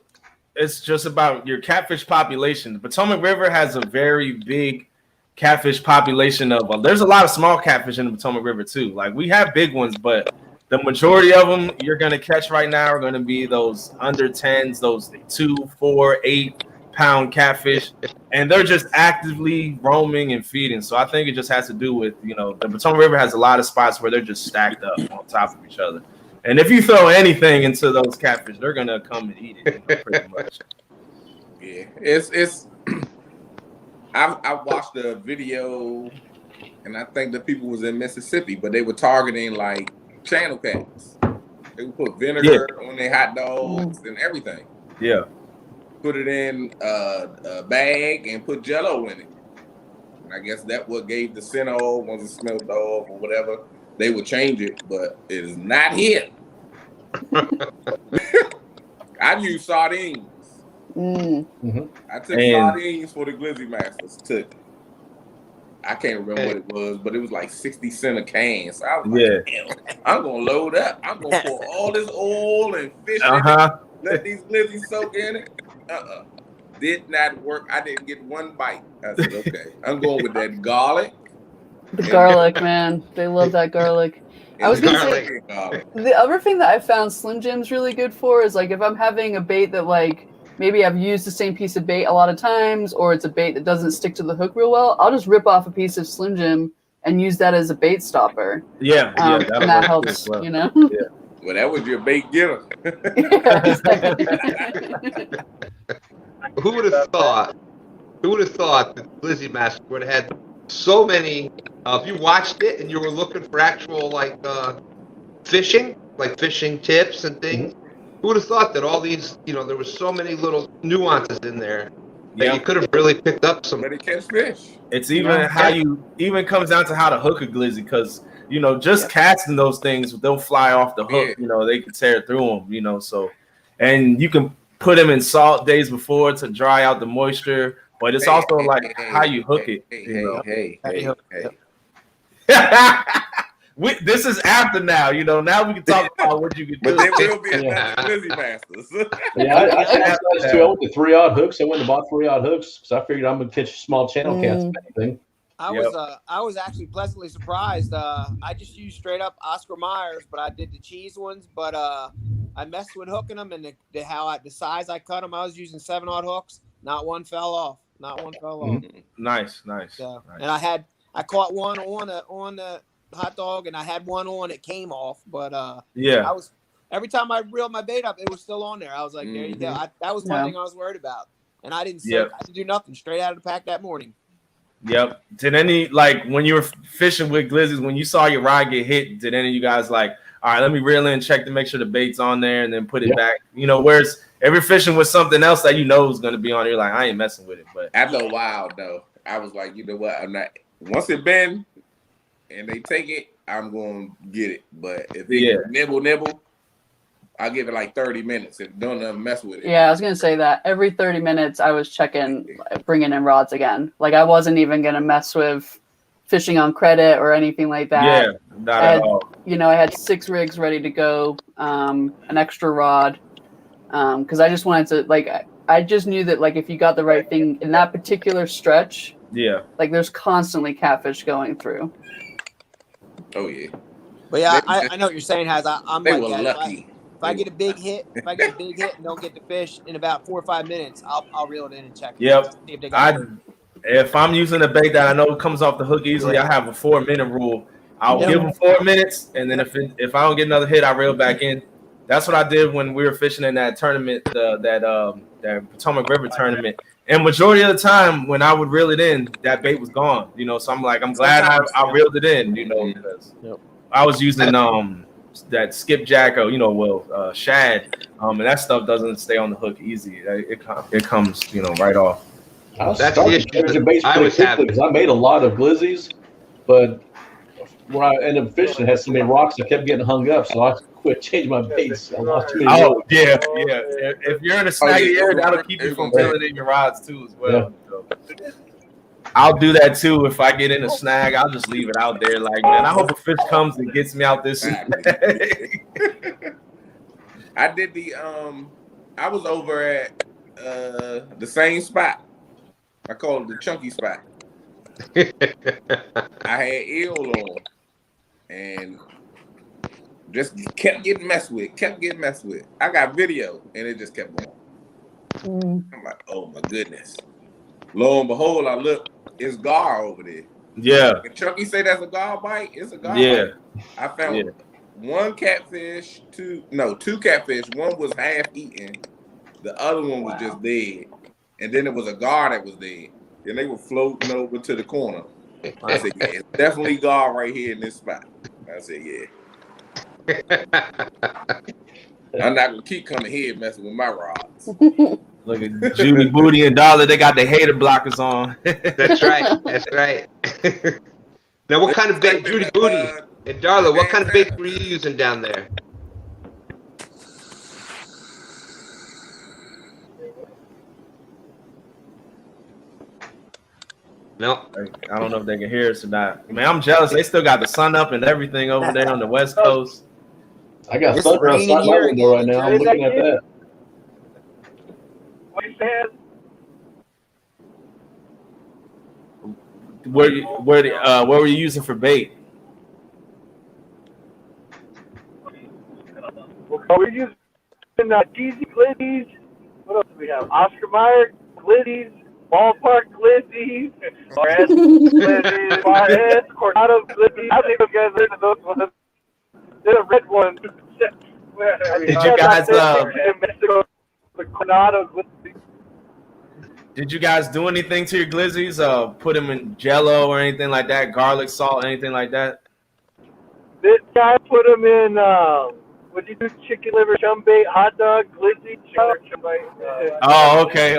your catfish population. The Potomac River has a very big catfish population of. There's a lot of small catfish in the Potomac River too. Like we have big ones, but the majority of them you're gonna catch right now are gonna be those under 10s, those 2, 4, 8 pound catfish, and they're just actively roaming and feeding. So I think it just has to do with the Potomac River has a lot of spots where they're just stacked up on top of each other. And if you throw anything into those catfish, they're gonna come and eat it, pretty much. Yeah, it's. I watched the video, and I think the people was in Mississippi, but they were targeting like channel cats. They would put vinegar on their hot dogs and everything. Yeah. Put it in a bag and put Jello in it. And I guess that what gave the scent off. Once it smelled off or whatever, they would change it, but it is not here. I've used sardines. Mm-hmm. I took sardines for the Glizzy Masters. I can't remember what it was, but it was like 60 cents a can. So I was like, damn, I'm going to load up. I'm going to pour all this oil and fish in it. Let these glizzies soak in it. Did not work. I didn't get one bite. I said, okay, I'm going with that garlic. The garlic, man. They love that garlic. I was going to say, the other thing that I found Slim Jim's really good for is like if I'm having a bait that like maybe I've used the same piece of bait a lot of times, or it's a bait that doesn't stick to the hook real well, I'll just rip off a piece of Slim Jim and use that as a bait stopper. Yeah, and that helps, well. Yeah. Well, that was your bait getter. Who would have thought that Glizzy Masters would have had so many? If you watched it and you were looking for actual fishing tips and things, who would have thought that all these, there was so many little nuances in there that you could have really picked up some. Ready to catch fish. It's even how you even comes down to how to hook a glizzy because just casting those things, they'll fly off the hook. They can tear through them. So, and you can put them in salt days before to dry out the moisture. But it's also how you hook it. This is after now. Now we can talk about what you can do. But there will be another Glizzy Masters. I went to 3-aught hooks. I went and bought 3-aught hooks because I figured I'm going to catch small channel cats or anything. I was actually pleasantly surprised. I just used straight up Oscar Myers, but I did the cheese ones. But I messed with hooking them and the size I cut them. I was using 7-aught hooks. Not one fell off. Nice. And I caught one on the hot dog, and I had one on. It came off, but I was every time I reeled my bait up, it was still on there. I was like, there you go. That was one thing I was worried about, and I didn't do nothing. Straight out of the pack that morning. Yep. Did any when you were fishing with glizzies, when you saw your rod get hit, did any of you guys all right, let me reel in, check to make sure the bait's on there, and then put it back? Whereas every fishing with something else that is going to be on, you're like, I ain't messing with it. But after a while, though, I was like, you know what? I'm not. Once it bend and they take it, I'm going to get it. But if they nibble, I'll give it like 30 minutes if don't mess with it. Yeah, I was gonna say that every 30 minutes I was checking, bringing in rods again. Like I wasn't even gonna mess with fishing on credit or anything like that. Yeah, not at all. You know, I had 6 rigs ready to go, an extra rod, because I just wanted to, like, I just knew that, like, if you got the right thing in that particular stretch, yeah, like there's constantly catfish going through. Oh yeah, but yeah, I know what you're saying, Haz. I'm they like were that. lucky. If I get a big hit, and don't get the fish in about 4 or 5 minutes, I'll reel it in and check it. Yep. See if they got If I'm using a bait that I know comes off the hook easily, I have a 4-minute rule. I'll give them 4 minutes, and then if I don't get another hit, I reel back in. That's what I did when we were fishing in that tournament, that Potomac River tournament. And majority of the time, when I would reel it in, that bait was gone. You know, so I'm glad I reeled it in. You know, because I was using that skipjack or shad, and that stuff doesn't stay on the hook easy. It comes right off. That's the issue I was having, because I made a lot of glizzies, but when I ended up fishing, it had so many rocks, I kept getting hung up, so I quit changing my baits. I lost too many. Oh yeah. If you're in a snaggy area, that'll keep you from reeling in your rods too as well. Yeah. So I'll do that too. If I get in a snag, I'll just leave it out there. Like, man, I hope a fish comes and gets me out this. I did I was over at the same spot. I call it the chunky spot. I had eel on and just kept getting messed with. I got video and it just kept going. I'm like, oh my goodness. Lo and behold, I look, it's gar over there. Yeah. And Chucky say that's a gar bite. It's a gar bite. I found one catfish, two catfish. One was half eaten. The other one was just dead. And then it was a gar that was dead. And they were floating over to the corner. I said, yeah, it's definitely gar right here in this spot. I said, yeah. I'm not going to keep coming here messing with my rods. Look at Judy Booty and Darla. They got the hater blockers on. That's right. Now, what kind of bait, Judy Booty and Darla, what kind of bait were you using down there? No. I don't know if they can hear us or not. Man, I'm jealous. They still got the sun up and everything over there on the West Coast. I got sun outside my window right now. I'm looking at that. What you said? What were you using for bait? We're using cheesy glizzies. What else do we have? Oscar Mayer glizzies, ballpark glizzies, glizzies, Barhead, Coronado glizzies. I think you guys heard of those ones. There's a red one. Did you guys the Coronado glizzies. Did you guys do anything to your glizzies? Put them in Jello or anything like that? Garlic salt, anything like that? This guy put them in. What do you do? Chicken liver, chum bait, hot dog, glizzy, chum bait. Oh, okay.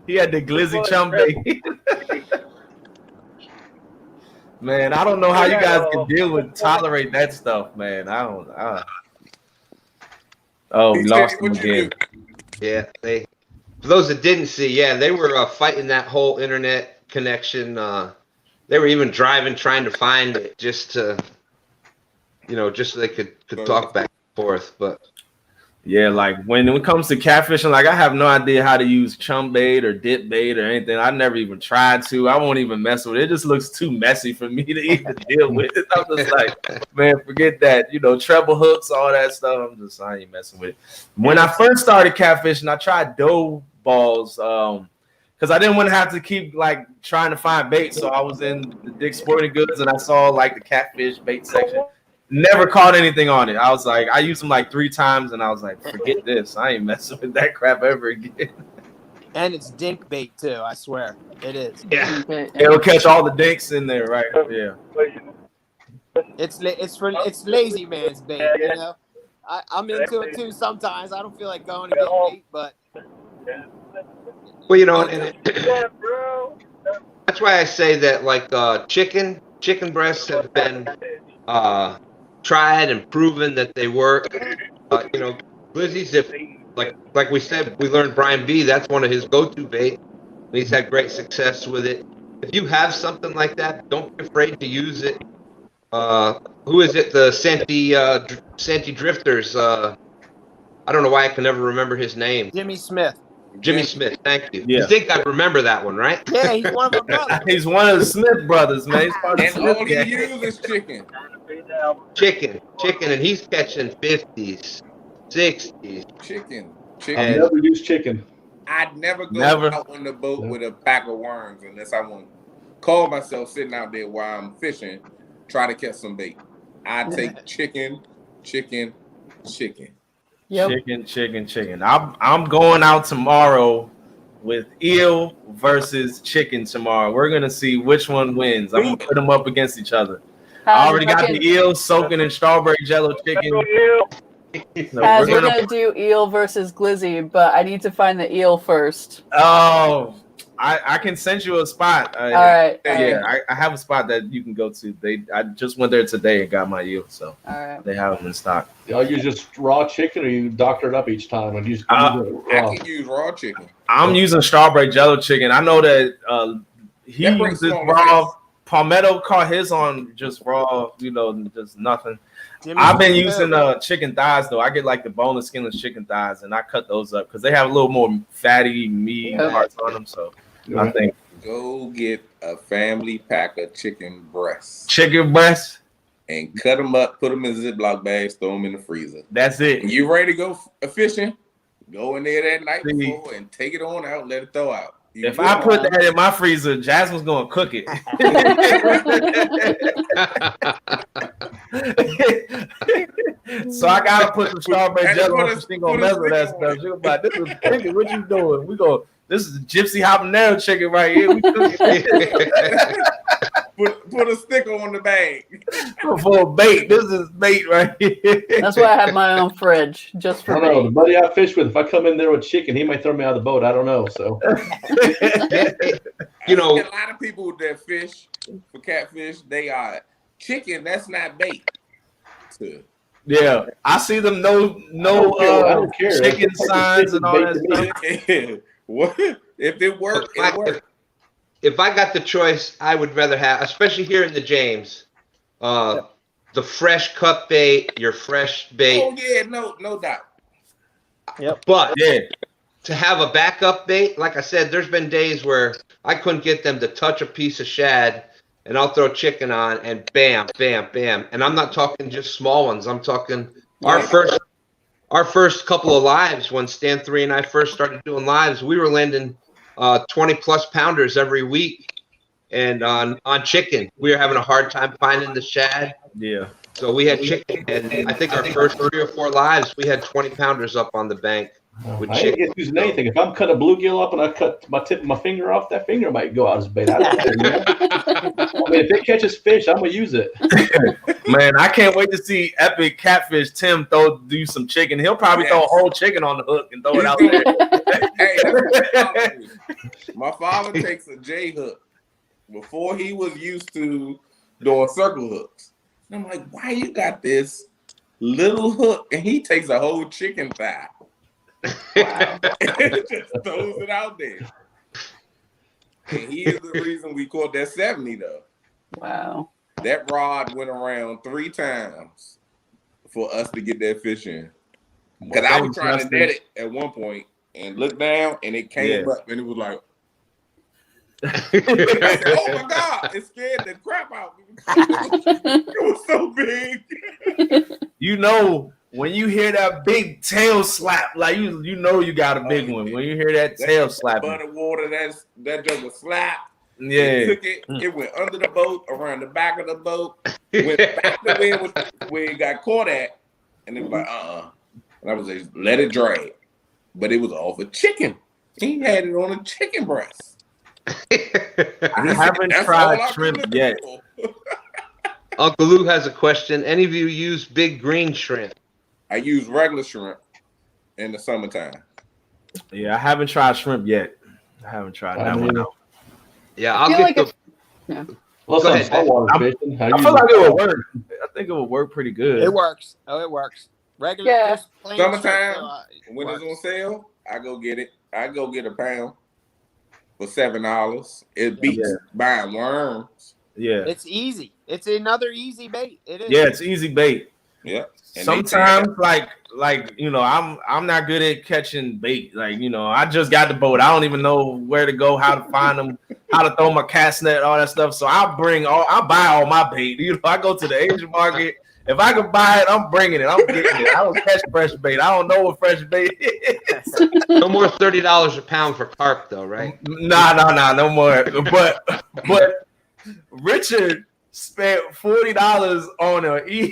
He had the glizzy chum bait. Man, I don't know how you guys can tolerate that stuff, man. I don't. Oh, we lost him again. Yeah, for those that didn't see, they were fighting that whole internet connection. They were even driving, trying to find it just to, just so they could talk back and forth. But yeah, like when it comes to catfishing, like I have no idea how to use chum bait or dip bait or anything. I never even tried to. I won't even mess with it. It just looks too messy for me to even deal with it. I'm just like, man, forget that. Treble hooks, all that stuff. I ain't messing with it. When I first started catfishing, I tried dough balls because I didn't want to have to keep like trying to find bait. So I was in the Dick's Sporting Goods and I saw like the catfish bait section. Never caught anything on it. I was like, I used them like 3 times, and I was like, forget this. I ain't messing with that crap ever again. And it's dink bait too. I swear it is. Yeah, it'll catch all the dinks in there, right? Yeah. It's lazy man's bait. I'm into it too. Sometimes I don't feel like going to get bait, but well, and that's why I say that like chicken breasts have been tried and proven that they work. You know, Glizzy's, if like we said, we learned Brian B. That's one of his go-to bait. He's had great success with it. If you have something like that, don't be afraid to use it. Who is it? The Santee Drifters. I don't know why I can never remember his name. Jimmy Smith. Jimmy Smith. Thank you. Yeah. You think I'd remember that one, right? Yeah, he's one of our brothers. He's one of the Smith brothers, man. He's part of And Smith all he gang. uses is chicken. Chicken, and he's catching 50s, 60s. Chicken. I never use chicken. I'd never go out on the boat with a pack of worms unless I want to call myself sitting out there while I'm fishing, try to catch some bait. I take chicken. Yep. Chicken. I'm going out tomorrow with eel versus chicken tomorrow. We're gonna see which one wins. I'm gonna put them up against each other. I already got the eel soaking in strawberry jello chicken. We're gonna do eel versus glizzy, but I need to find the eel first. Oh, I can send you a spot. All right. I have a spot that you can go to. I just went there today and got my eel, so they have them in stock. Y'all use just raw chicken, or you doctor it up each time? And use I can use raw chicken. I'm using strawberry jello chicken. I know that he uses raw. Palmetto caught his on just raw, just nothing. I've been using chicken thighs though. I get like the boneless, skinless chicken thighs, and I cut those up because they have a little more fatty meat parts on them. So I think go get a family pack of chicken breasts. Chicken breasts, and cut them up, put them in Ziploc bags, throw them in the freezer. That's it. When you ready to go fishing, go in there that night before and take it on out, let it thaw out. If I put that in my freezer, Jasmine's gonna cook it. So I gotta put some strawberry jello on. She gonna mess with that stuff. She gonna be like, "This is chicken. What you doing? This is gypsy habanero chicken right here. We cook it." Put a sticker on the bag. For bait. This is bait right here. That's why I have my own fridge just for I don't know. The buddy I fish with, if I come in there with chicken, he might throw me out of the boat. I don't know. So a lot of people that fish for catfish, they are chicken. That's not bait. Yeah, I see them no chicken signs and all that stuff. What if it worked? It worked. If I got the choice, I would rather have, especially here in the James, the fresh cut bait, your fresh bait. Oh yeah, no doubt. Yep. But to have a backup bait, like I said, there's been days where I couldn't get them to touch a piece of shad, and I'll throw chicken on, and bam, bam, bam. And I'm not talking just small ones. I'm talking our first couple of lives when Stan 3 and I first started doing lives, we were landing 20 plus pounders every week, and on chicken we were having a hard time finding the shad. Yeah, so we had chicken, and I think our first 3 or 4 lives we had 20 pounders up on the bank with I chicken. ain't using anything. If I'm cut a bluegill up and I cut my tip of my finger off, that finger might go out as bait. I don't care. I mean, if it catches fish, I'm gonna use it. Man, I can't wait to see Epic Catfish Tim do some chicken. He'll probably throw a whole chicken on the hook and throw it out there. Hey, my father takes a J hook before he was used to doing circle hooks. And I'm like, why you got this little hook? And he takes a whole chicken thigh. Wow. Just throws it out there. And he is the reason we caught that 70 though. Wow. That rod went around 3 times for us to get that fish in. Because I was trying to net it at one point and look down and it came up and it was like, I said, oh my God, it scared the crap out of me. It was so big. When you hear that big tail slap, like you know you got a big one. When you hear that tail slap, butter water, that jug was slap. Yeah, it took it went under the boat, around the back of the boat, went back to where it got caught at, and it was like and I was like, let it drag, but it was off a chicken. He had it on a chicken breast. I haven't tried shrimp yet. Uncle Lou has a question. Any of you use big green shrimp? I use regular shrimp in the summertime. Yeah, I haven't tried shrimp yet. I haven't tried that one out. Yeah, I'll get Well, some saltwater fishing. I feel like it would work. I think it would work pretty good. It works. Oh, it works. Regular. Yeah. Just plain Summertime, straight, when it's on sale, I go get it. I go get a pound for $7. It beats buying worms. Yeah. It's easy. It's another easy bait. It is. Yeah, it's easy bait. Yeah. And sometimes like you know, I'm not good at catching bait. Like, you know, I just got the boat. I don't even know where to go, how to find them, how to throw my cast net, all that stuff. So I buy all my bait. You know, I go to the Asian market. If I can buy it, I'm bringing it. I'm getting it. I don't catch fresh bait. I don't know what fresh bait is. No more $30 a pound for carp, though, right? Nah, no more. But Richard spent $40 on an eel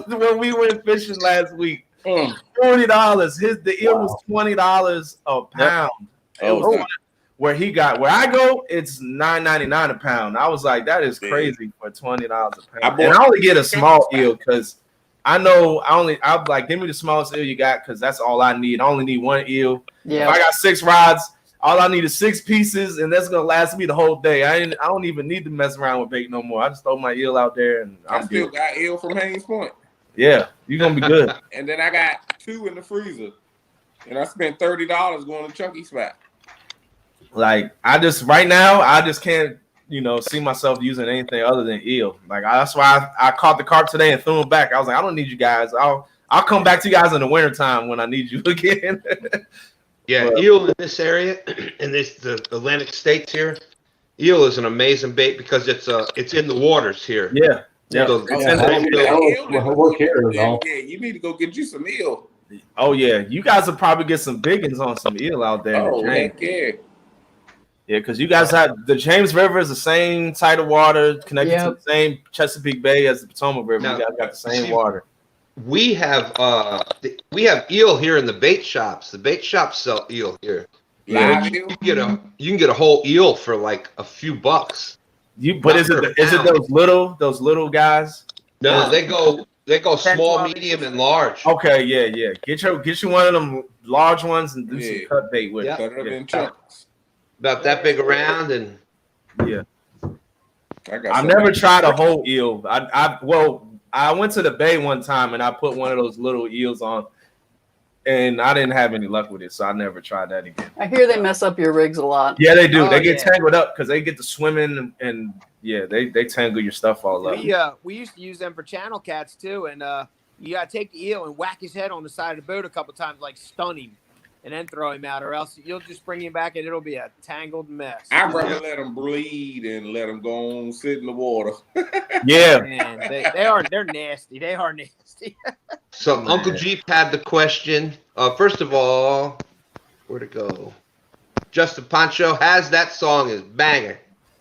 when we went fishing last week. $40. The eel was $20 a pound. It was where he got. Where I go, it's $9.99 a pound. I was like, that is crazy for $20 a pound. And I only get a small eel because I know I'm like, give me the smallest eel you got because that's all I need. I only need one eel. Yeah. If I got 6 rods, all I need is 6 pieces, and that's gonna last me the whole day. I don't even need to mess around with bait no more. I just throw my eel out there, and I still got eel from Haynes Point. Yeah, you're gonna be good. And then I got 2 in the freezer, and I spent $30 going to Chunky Spot. Like right now I just can't, you know, see myself using anything other than eel. Like that's why I caught the carp today and threw them back. I was like, I don't need you guys. I'll come back to you guys in the wintertime when I need you again. Yeah, eel in this area, in the Atlantic states here, eel is an amazing bait because it's in the waters here. Yeah. Yeah. So work here. Yeah, you need to go get you some eel. Oh yeah, you guys will probably get some big ones on some eel out there. Oh heck yeah. Yeah, because you guys have the James River is the same tidal water connected to the same Chesapeake Bay as the Potomac River. You guys got the same water. We have eel here in the bait shops. The bait shops sell eel here. Yeah, you can get a whole eel for like a few bucks. But is it those little guys? No, they go small, medium, and large. Okay, yeah. Get you one of them large ones and do some cut bait with it. Cut it in chunks. About that big around, and I never tried a whole eel. I went to the bay one time and I put one of those little eels on, and I didn't have any luck with it, so I never tried that again. I hear they mess up your rigs a lot. Yeah, they do. They get tangled up because they get to swimming and they tangle your stuff all up. We used to use them for channel cats too, and you gotta take the eel and whack his head on the side of the boat a couple times, like stun him, and then throw him out, or else you'll just bring him back and it'll be a tangled mess. I'd rather let them bleed and let them go on sit in the water. Yeah, man, they're nasty. They are nasty. So Uncle Jeep had the question. First of all, where'd it go? Justin Pancho has that song is banger.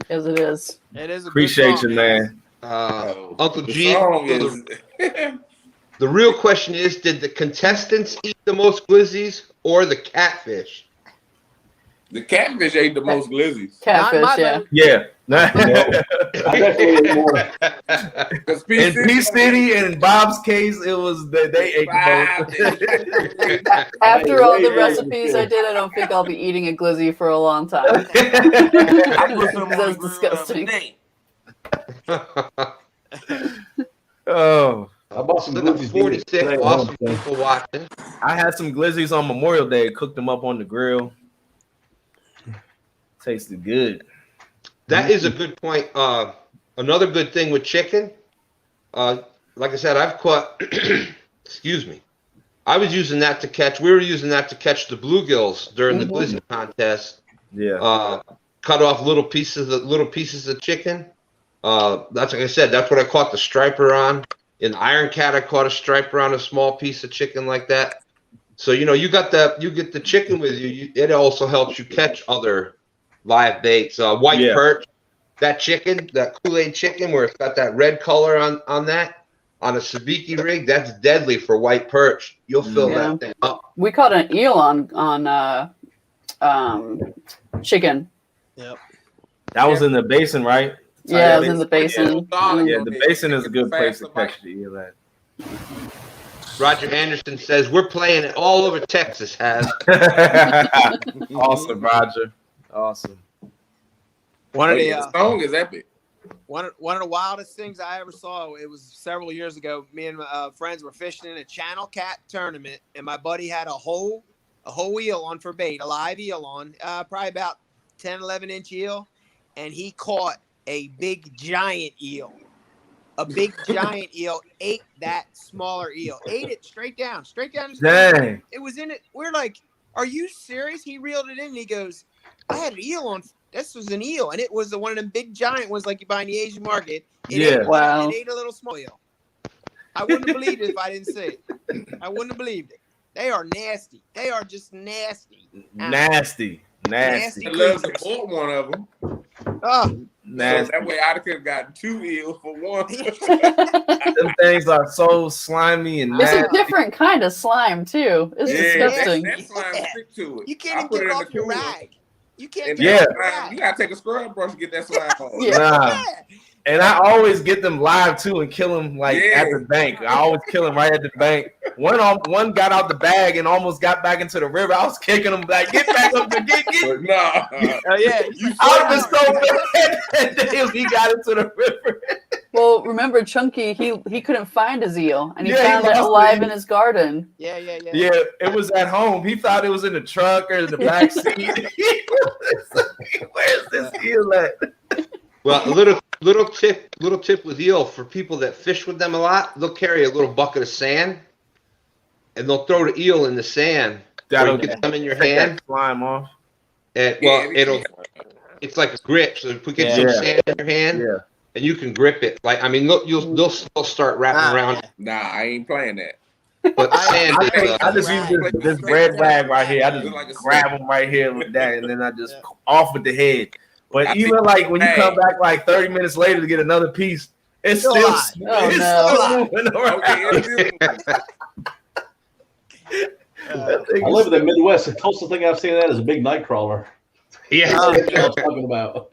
Yes, it is. It is. Appreciate you, man. Uncle Jeep. The real question is, did the contestants eat the most glizzies or the catfish? The catfish ate the most glizzies. Catfish, yeah. In P City and Bob's case, it was they ate the most. After all the recipes I did, I don't think I'll be eating a glizzy for a long time. That's disgusting. Oh. I bought some glizzies. 46 awesome people watching. I had some glizzies on Memorial Day. Cooked them up on the grill. Tasted good. That is a good point. Another good thing with chicken, like I said, I've caught. Excuse me. I was using that to catch. We were using that to catch the bluegills during the glizzy contest. Yeah. Cut off little pieces of chicken. That's like I said. That's what I caught the striper on. In Iron Cat, I caught a striper on a small piece of chicken like that. So you get the chicken with you. It also helps you catch other live baits. White perch, that chicken, that Kool-Aid chicken, where it's got that red color on that, on a sabiki rig, that's deadly for white perch. You'll fill that thing up. We caught an eel on chicken. Yep. That was in the basin, right? Yeah, it was in the basin. Yeah, the basin is a good place to catch the eel at. Roger Anderson says, we're playing it all over Texas, Haz. Awesome, Roger. Awesome. One of the song is epic. One of the wildest things I ever saw, it was several years ago. Me and my friends were fishing in a channel cat tournament, and my buddy had a whole eel on for bait, a live eel on, probably about 10, 11-inch eel, and he caught a big giant eel. A big giant eel ate that smaller eel, ate it straight down. Dang. It was in it. We're like, are you serious? He reeled it in, and he goes, I had an eel on. This was an eel, and it was one of them big giant ones like you buy in the Asian market. It ate a little small eel. I wouldn't have believed it if I didn't see it. I wouldn't have believed it. They are nasty. They are just nasty. Nasty. I love to pull one of them. Oh, nasty. So that way I could have gotten 2 eels for one. Them things are so slimy and nasty. It's a different kind of slime too. It's disgusting. That slime stick to it. You can't even get it off your rag. You can't get it off your rag. You gotta take a scrub brush to get that slime off. Nah. And I always get them live too and kill them like at the bank. I always kill them right at the bank. One got out the bag and almost got back into the river. I was kicking him like, get back up there, get. Nah. I was so mad that he got into the river. Well, remember Chunky, he couldn't find his eel, and he found it alive in his garden. Yeah. Yeah, it was at home. He thought it was in the truck or in the back seat. Where's this eel at? Well, a little tip with eel for people that fish with them a lot. They'll carry a little bucket of sand, and they'll throw the eel in the sand. That'll get them in your hand. Slime off. And it's like a grip. So if we get some sand in your hand, and you can grip it. Like they'll still start wrapping around. Nah, I ain't playing that. But sand. I just use this red rag right here. I just grab them right here with that, and then I just off with the head. But even like when you come back like 30 minutes later to get another piece, it's still moving around. I live in the Midwest. The closest thing I've seen to that is a big night crawler. Yeah. That's what I'm talking about.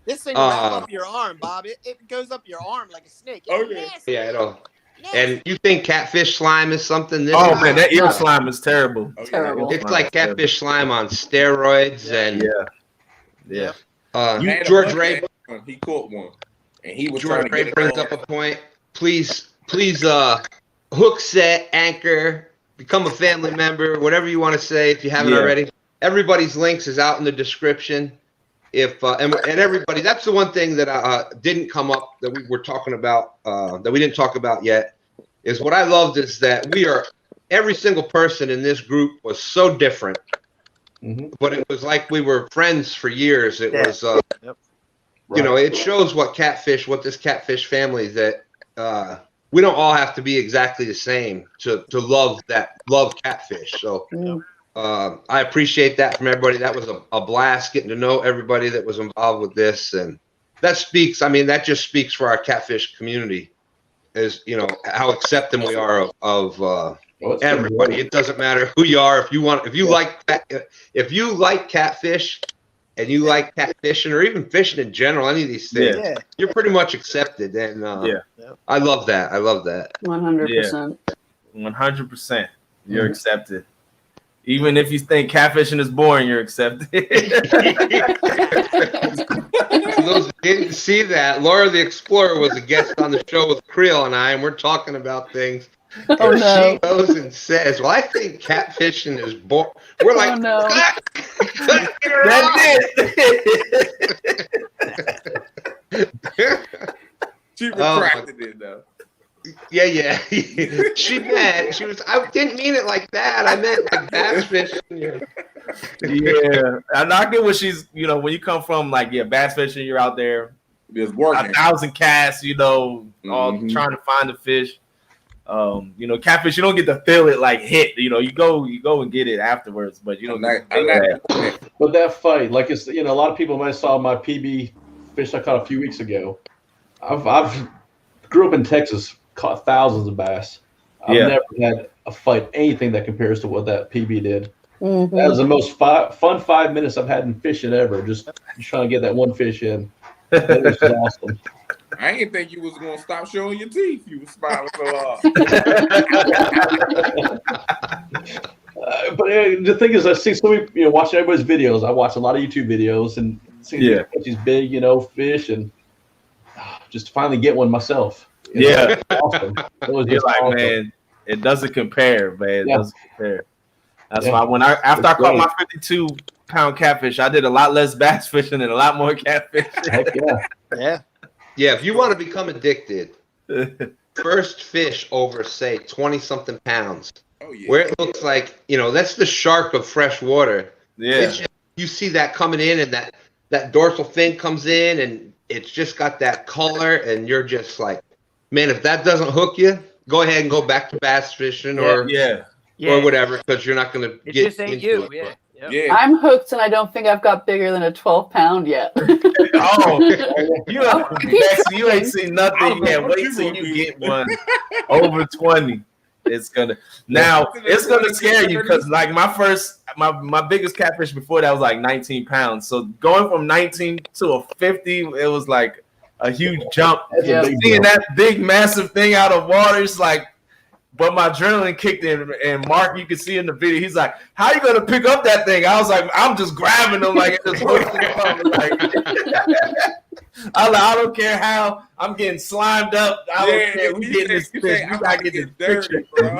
This thing wraps up your arm, Bob. It goes up your arm like a snake. Yeah, it'll. And you think catfish slime is something? Man, that eel slime is terrible. Terrible. It's like catfish slime on steroids, and George Ray, he caught one, and he was George Ray brings up a point. Please, hook set, anchor, become a family member, whatever you want to say if you haven't already. Everybody's links is out in the description. If and everybody, that's the one thing that didn't come up that we were talking about that we didn't talk about yet. Is what I loved is that every single person in this group was so different. Mm-hmm. But it was like we were friends for years. It was, it shows what this catfish family that we don't all have to be exactly the same to love catfish. So I appreciate that from everybody. That was a blast getting to know everybody that was involved with this, and that just speaks for our catfish community, is how accepting we are of everybody. It doesn't matter who you are. If you like catfish and you like catfishing or even fishing in general, any of these things, you're pretty much accepted. And I love that. 100%. 100%. You're accepted. Even if you think catfishing is boring, you're accepted. For those who didn't see that, Laura the Explorer was a guest on the show with Creel and I, and we're talking about things. Oh, no. She goes and says, well, I think catfishing is boring. We're like, no. That's it. She retracted it, though. Yeah. She meant, I didn't mean it like that. I meant like bass fishing. Yeah. And I get what she's, when you come from like, bass fishing, you're out there. There's working. 1,000 casts, all trying to find the fish. Catfish, you don't get to feel it like hit. You go and get it afterwards, but you don't. But that fight, like it's a lot of people might have saw my PB fish I caught a few weeks ago. I've grew up in Texas, caught thousands of bass. I've never had a fight anything that compares to what that PB did. Mm-hmm. That was the most fun 5 minutes I've had in fishing ever. Just trying to get that one fish in. That was awesome. I didn't think you was gonna stop showing your teeth. You was smiling so hard. But the thing is, I see so many, watching everybody's videos. I watch a lot of YouTube videos and see these big, fish, and just to finally get one myself. Yeah. Awesome. It was You're just like, awesome. man, it doesn't compare, man. It doesn't compare. That's why after I caught my 52-pound catfish, I did a lot less bass fishing and a lot more catfish. Heck yeah. Yeah, if you want to become addicted, first fish over, say, 20-something pounds, where it looks like, that's the shark of fresh water. Yeah. You see that coming in, and that dorsal fin comes in, and it's just got that color, and you're just like, man, if that doesn't hook you, go ahead and go back to bass fishing or whatever, because you're not going to get just ain't into you. it. Yeah. I'm hooked, and I don't think I've got bigger than a 12-pound yet. You ain't seen nothing yet. Wait till you get one over 20. It's gonna scare you, because like my biggest catfish before that was like 19 pounds. So going from 19 to a 50, it was like a huge jump. Seeing that big massive thing out of water, it's like, but my adrenaline kicked in, and Mark, you can see in the video, he's like, "How you gonna pick up that thing?" I was like, "I'm just grabbing them like it's I don't care how I'm getting slimed up. I don't care. We getting this fish. We gotta get this picture, bro."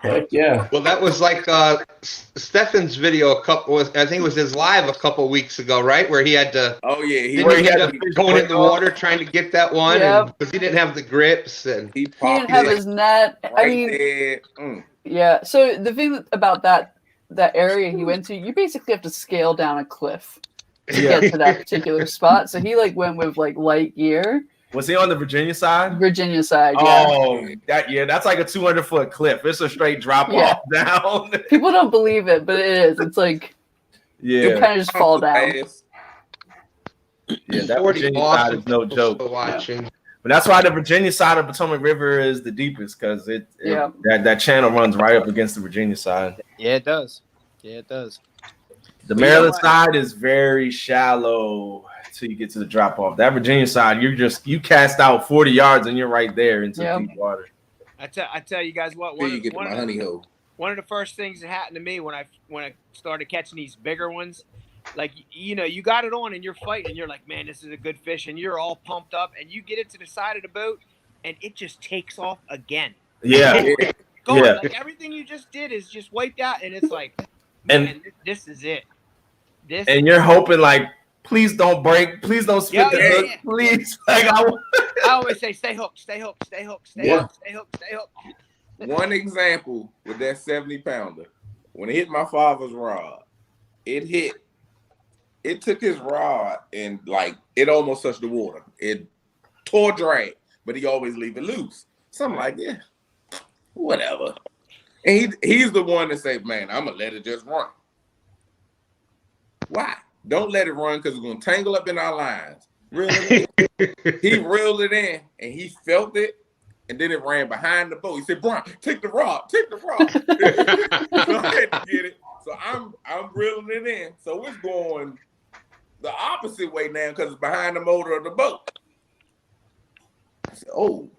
Heck yeah. Well, that was like Stefan's video I think it was his live a couple weeks ago, right? Where he had to. Oh yeah, he had to going in the water trying to get that one, because he didn't have the grips, and he didn't have his net. Yeah. So the thing about that area he went to, you basically have to scale down a cliff to get to that particular spot. So he went with light gear. Was he on the Virginia side? Virginia side, yeah. Oh, that's like a 200-foot cliff. It's a straight drop off down. People don't believe it, but it is. It's like you kind of just fall down. Yeah, that Virginia side is no joke. But that's why the Virginia side of Potomac River is the deepest, because that channel runs right up against the Virginia side. Yeah, it does. Yeah, it does. The Maryland side is very shallow till you get to the drop off. That Virginia side, you cast out 40 yards and you're right there into deep water. I tell you guys what. One of the first things that happened to me when I started catching these bigger ones, like you got it on and you're fighting and you're like, man, this is a good fish, and you're all pumped up, and you get it to the side of the boat and it just takes off again. Yeah. Like everything you just did is just wiped out, and it's like, man, this is it. And you're hoping like, please don't break. Please don't split the hook. Please. Like, I always say, stay hooked, stay hooked, stay hooked, stay hooked, stay hooked, stay hooked. One example with that 70-pounder, when it hit my father's rod, it took his rod and it almost touched the water. It tore drag, but he always leave it loose. So I'm like, yeah, whatever. And he's the one that say, man, I'm gonna let it just run. Why? Don't let it run, because it's going to tangle up in our lines. Reel it in. He reeled it in, and he felt it, and then it ran behind the boat. He said, Brian, take the rod, take the rod. So I had to get it. So I'm reeling it in. So it's going the opposite way now, because it's behind the motor of the boat. I said, oh,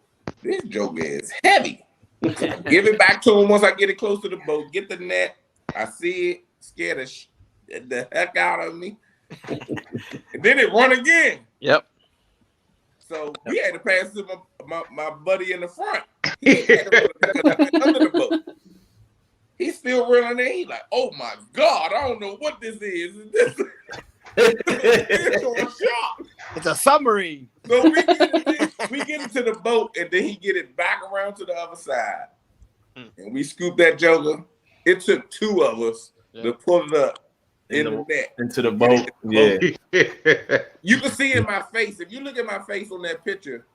this joker is heavy. Give it back to him once I get it close to the boat. Get the net. I see it. Scared the heck out of me. And then it run again. Yep. So we had to pass to my buddy in the front. He had to under the boat. He's still reeling in. He's like, oh my God, I don't know what this is. It's a shock. It's a submarine. So we get into the boat, and then he get it back around to the other side. And we scoop that joker. It took two of us to pull it up into the boat. Yeah. You can see in my face, if you look at my face on that picture,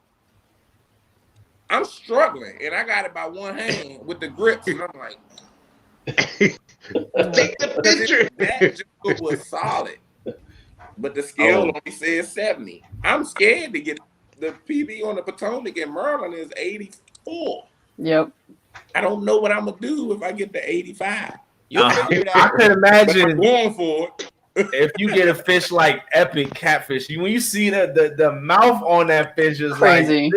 I'm struggling, and I got it by one hand with the grips, and I'm like, take the picture. That joker was solid, but the scale only says 70. I'm scared to get the PB on the Potomac in Maryland is 84. Yep. I don't know what I'm gonna do if I get to 85. I can imagine I'm going for it. If you get a fish like epic catfish, when you see the mouth on that fish is crazy.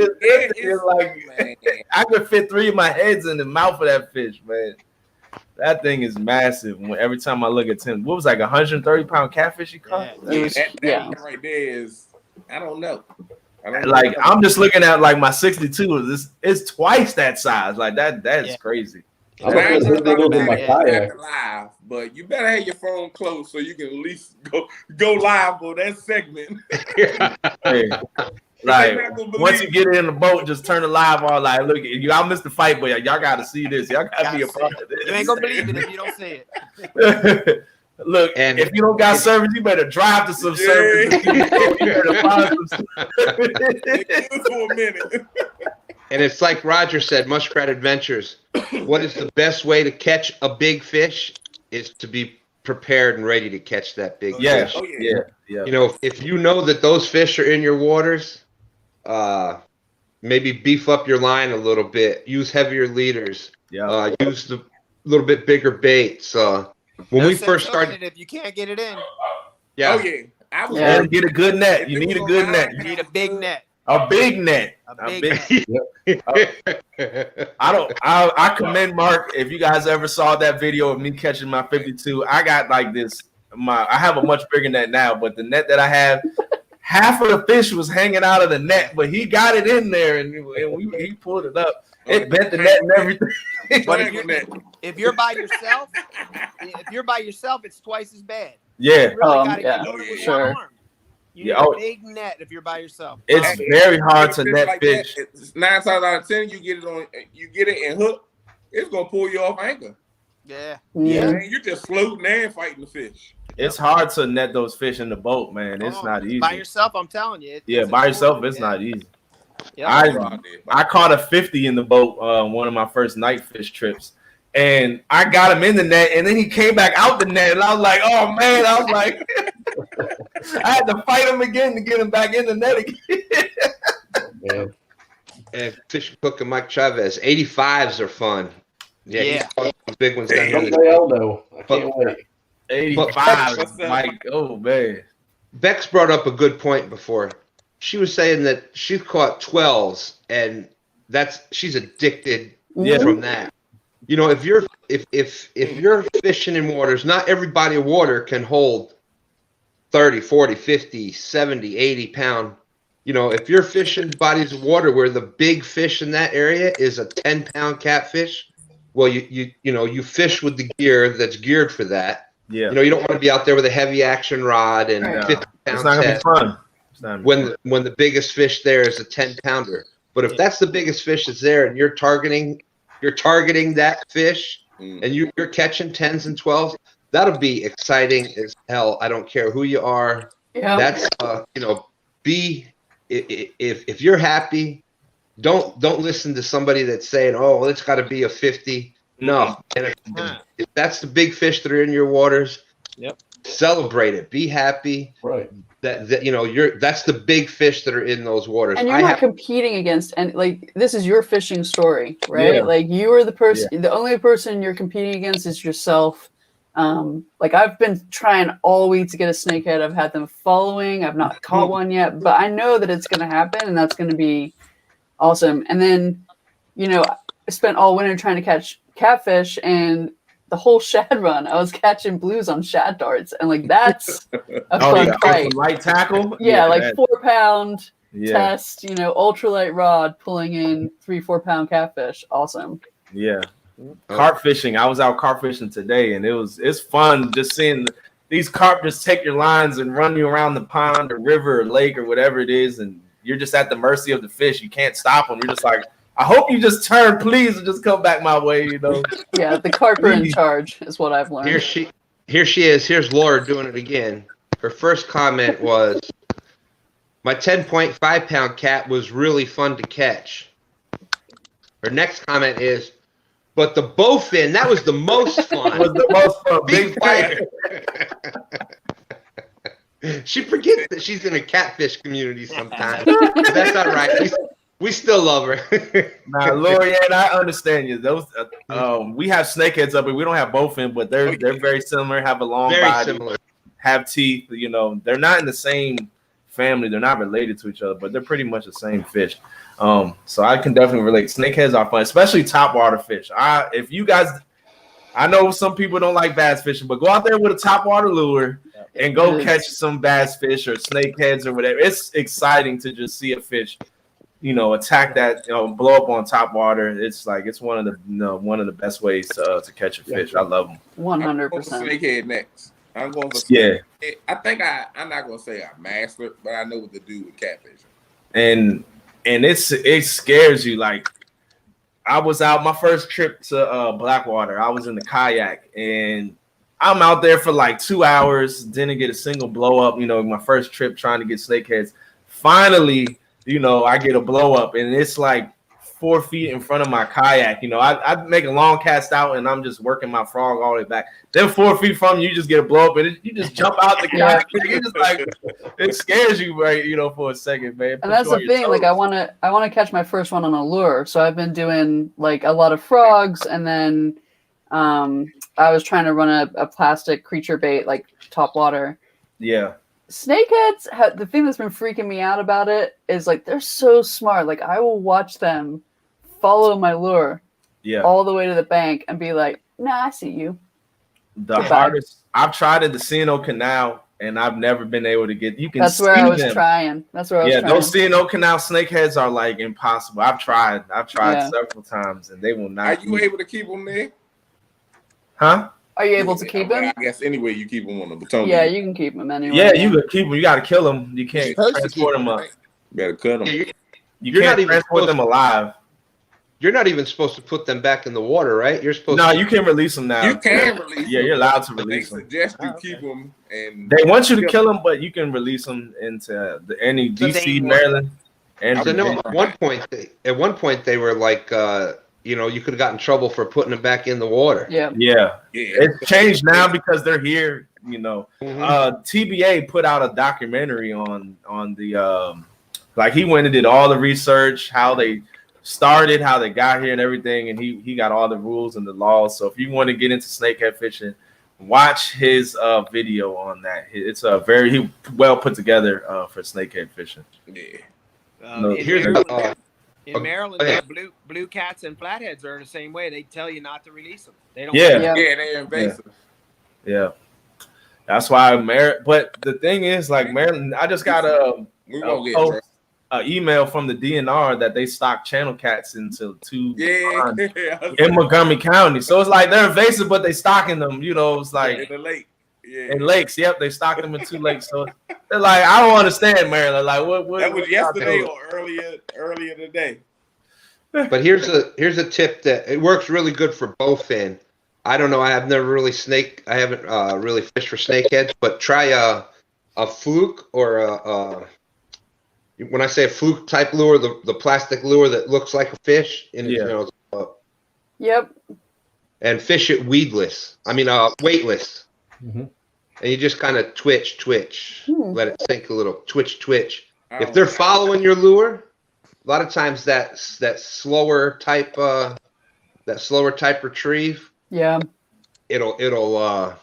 Like I could fit 3 of my heads in the mouth of that fish, man. That thing is massive. Every time I look at him, what was like 130-pound catfish he caught? That right there is, I don't know. Like I'm just looking at like my 62. It's twice that size. Like that's crazy. I'm gonna put those in my kayak. Live, but you better have your phone close so you can at least go live for that segment. Hey, like once you get in the boat, just turn the live on. Like, look, y'all missed the fight, but y'all got to see this. Y'all got to be a part of this. You ain't gonna believe it if you don't see it. Look, and if you don't got service, you better drive to some service. For a minute. And it's like Roger said, Muskrat Adventures. What is the best way to catch a big fish is to be prepared and ready to catch that big fish. Oh, yeah. You know, if you know that those fish are in your waters, maybe beef up your line a little bit. Use heavier leaders. Use the little bit bigger baits. When we first started, if you can't get it in, get a good net. You need a good net. You need a big net. A big net. I commend Mark. If you guys ever saw that video of me catching my 52, I got like this. I have a much bigger net now, but the net that I have, half of the fish was hanging out of the net, but he got it in there and he pulled it up. It bent the net and everything. But if you're by yourself, it's twice as bad. Yeah. You really gotta with sure. one arm. You need a big net if you're by yourself. It's very hard to net like fish. 9 times out of 10, you get it and hook. It's gonna pull you off anchor. Yeah. Man, you're just floating there and fighting the fish. It's hard to net those fish in the boat, man. It's not easy. By yourself, I'm telling you. By yourself, it's not easy. Yep. I caught a 50 in the boat one of my first night fish trips, and I got him in the net, and then he came back out the net, and I was like, oh man, I was like, I had to fight him again to get him back in the net again. And Fishing Cook and Mike Chavez, 85s are fun. Yeah. Big ones down here. No, I can't wait. 85, Mike. Oh man. Bex brought up a good point before. She was saying that she's caught 12s, and she's addicted from that. You know, if you're fishing in waters, not every body of water can hold 30, 40, 50, 70, 80 pound. You know, if you're fishing bodies of water where the big fish in that area is a 10-pound catfish, well, you fish with the gear that's geared for that. Yeah. You know, you don't want to be out there with a heavy action rod and 50 pounds. It's not gonna be fun. When the biggest fish there is a 10-pounder. But if that's the biggest fish that's there and you're targeting that fish and you're catching 10s and 12s, that'll be exciting as hell. I don't care who you are. Yeah. That's if you're happy, don't listen to somebody that's saying, oh, well, it's got to be a 50. No. And if that's the big fish that are in your waters, celebrate it. Be happy. Right. That's the big fish that are in those waters. And you're not competing against, and like, this is your fishing story, right? Yeah. Like, you are the person, the only person you're competing against is yourself. Like, I've been trying all week to get a snakehead. I've had them following. I've not caught one yet, but I know that it's going to happen, and that's going to be awesome. And then, I spent all winter trying to catch catfish, and the whole shad run, I was catching blues on shad darts, and like, that's a fun fight. Light tackle, like 4-pound test, ultralight rod pulling in 3-4 pound catfish. Awesome. Yeah. Carp fishing. I was out carp fishing today, and it's fun just seeing these carp just take your lines and run you around the pond or river or lake or whatever it is, and you're just at the mercy of the fish. You can't stop them. You're just like, I hope you just turn, please, and just come back my way, Yeah, the carp are in charge is what I've learned. Here she is. Here's Laura doing it again. Her first comment was, my 10.5 pound cat was really fun to catch. Her next comment is, but the bowfin, that was the most fun. Was the most fun. Big fighter. She forgets that she's in a catfish community sometimes. But that's all right. We still love her. Now, Lorianne, I understand you. Those we have snakeheads up, but we don't have bowfin, but they're very similar. Have a long body, similar. Have teeth. They're not in the same family. They're not related to each other, but they're pretty much the same fish. So I can definitely relate. Snakeheads are fun, especially topwater fish. If you guys, I know some people don't like bass fishing, but go out there with a topwater lure and go catch some bass fish or snakeheads or whatever. It's exciting to just see a fish, attack that, blow up on top water. It's one of the best ways to catch a fish. I love them. 100%. Snakehead next. I'm going for I think I'm not gonna say I'm master, but I know what to do with catfishing. And it scares you. Like, I was out my first trip to Blackwater. I was in the kayak and I'm out there for like 2 hours, didn't get a single blow up, my first trip trying to get snakeheads. Finally, I get a blow up and it's like 4 feet in front of my kayak. I make a long cast out and I'm just working my frog all the way back. Then 4 feet from you just get a blow up and you just jump out the kayak. It's just like, it scares you, right? For a second, man. And that's the thing. Toes. Like, I want to catch my first one on a lure. So I've been doing like a lot of frogs, and then I was trying to run a plastic creature bait, like top water. Yeah. Snakeheads, the thing that's been freaking me out about it is like they're so smart. Like, I will watch them follow my lure all the way to the bank and be like, nah, I see you. The hardest I've tried at the C&O Canal and I've never been able to get. That's where I was trying. Those C&O Canal snakeheads are like impossible. I've tried several times and they will not. Are you able to keep them there? Huh? Are you able to keep them? I guess anyway you keep them on the Potomac. Yeah, you can keep them anyway. Yeah, you can keep them. You got to kill them. You can't transport them up. You better cut them. You can't transport them alive. You're not even supposed to put them back in the water, right? You're supposed. No, you can release them now. You can release them. Yeah, you're allowed to release them. They suggest you keep them, and they want you to kill them, but you can release them into any DC, Maryland. And so no, at one point they were like, you could have gotten in trouble for putting them back in the water. Yeah. It's changed now because they're here. TBA put out a documentary on the like he went and did all the research, how they started, how they got here and everything, and he got all the rules and the laws. So if you want to get into snakehead fishing, watch his video on that. It's very well put together for snakehead fishing. In Maryland, blue cats and flatheads are the same way. They tell you not to release them. They don't. They're invasive. Yeah. That's why but the thing is, like, Maryland, I just got an email from the DNR that they stock channel cats into 2 ponds in Montgomery County. So it's like they're invasive, but they stocking them. It's like in the lake. Yeah. In lakes, yep, they stocked them in 2 lakes. So they're like, I don't understand, Maryland. Like, what that was yesterday or earlier today. But here's a tip that it works really good for bowfin. I don't know. I haven't really fished for snakeheads, but try a fluke or when I say a fluke type lure, the plastic lure that looks like a fish, and yep. And fish it weedless. I mean, weightless. Mm-hmm. And you just kind of twitch, let it sink a little, twitch. If they're following your lure, a lot of times that slower type retrieve. Yeah. It'll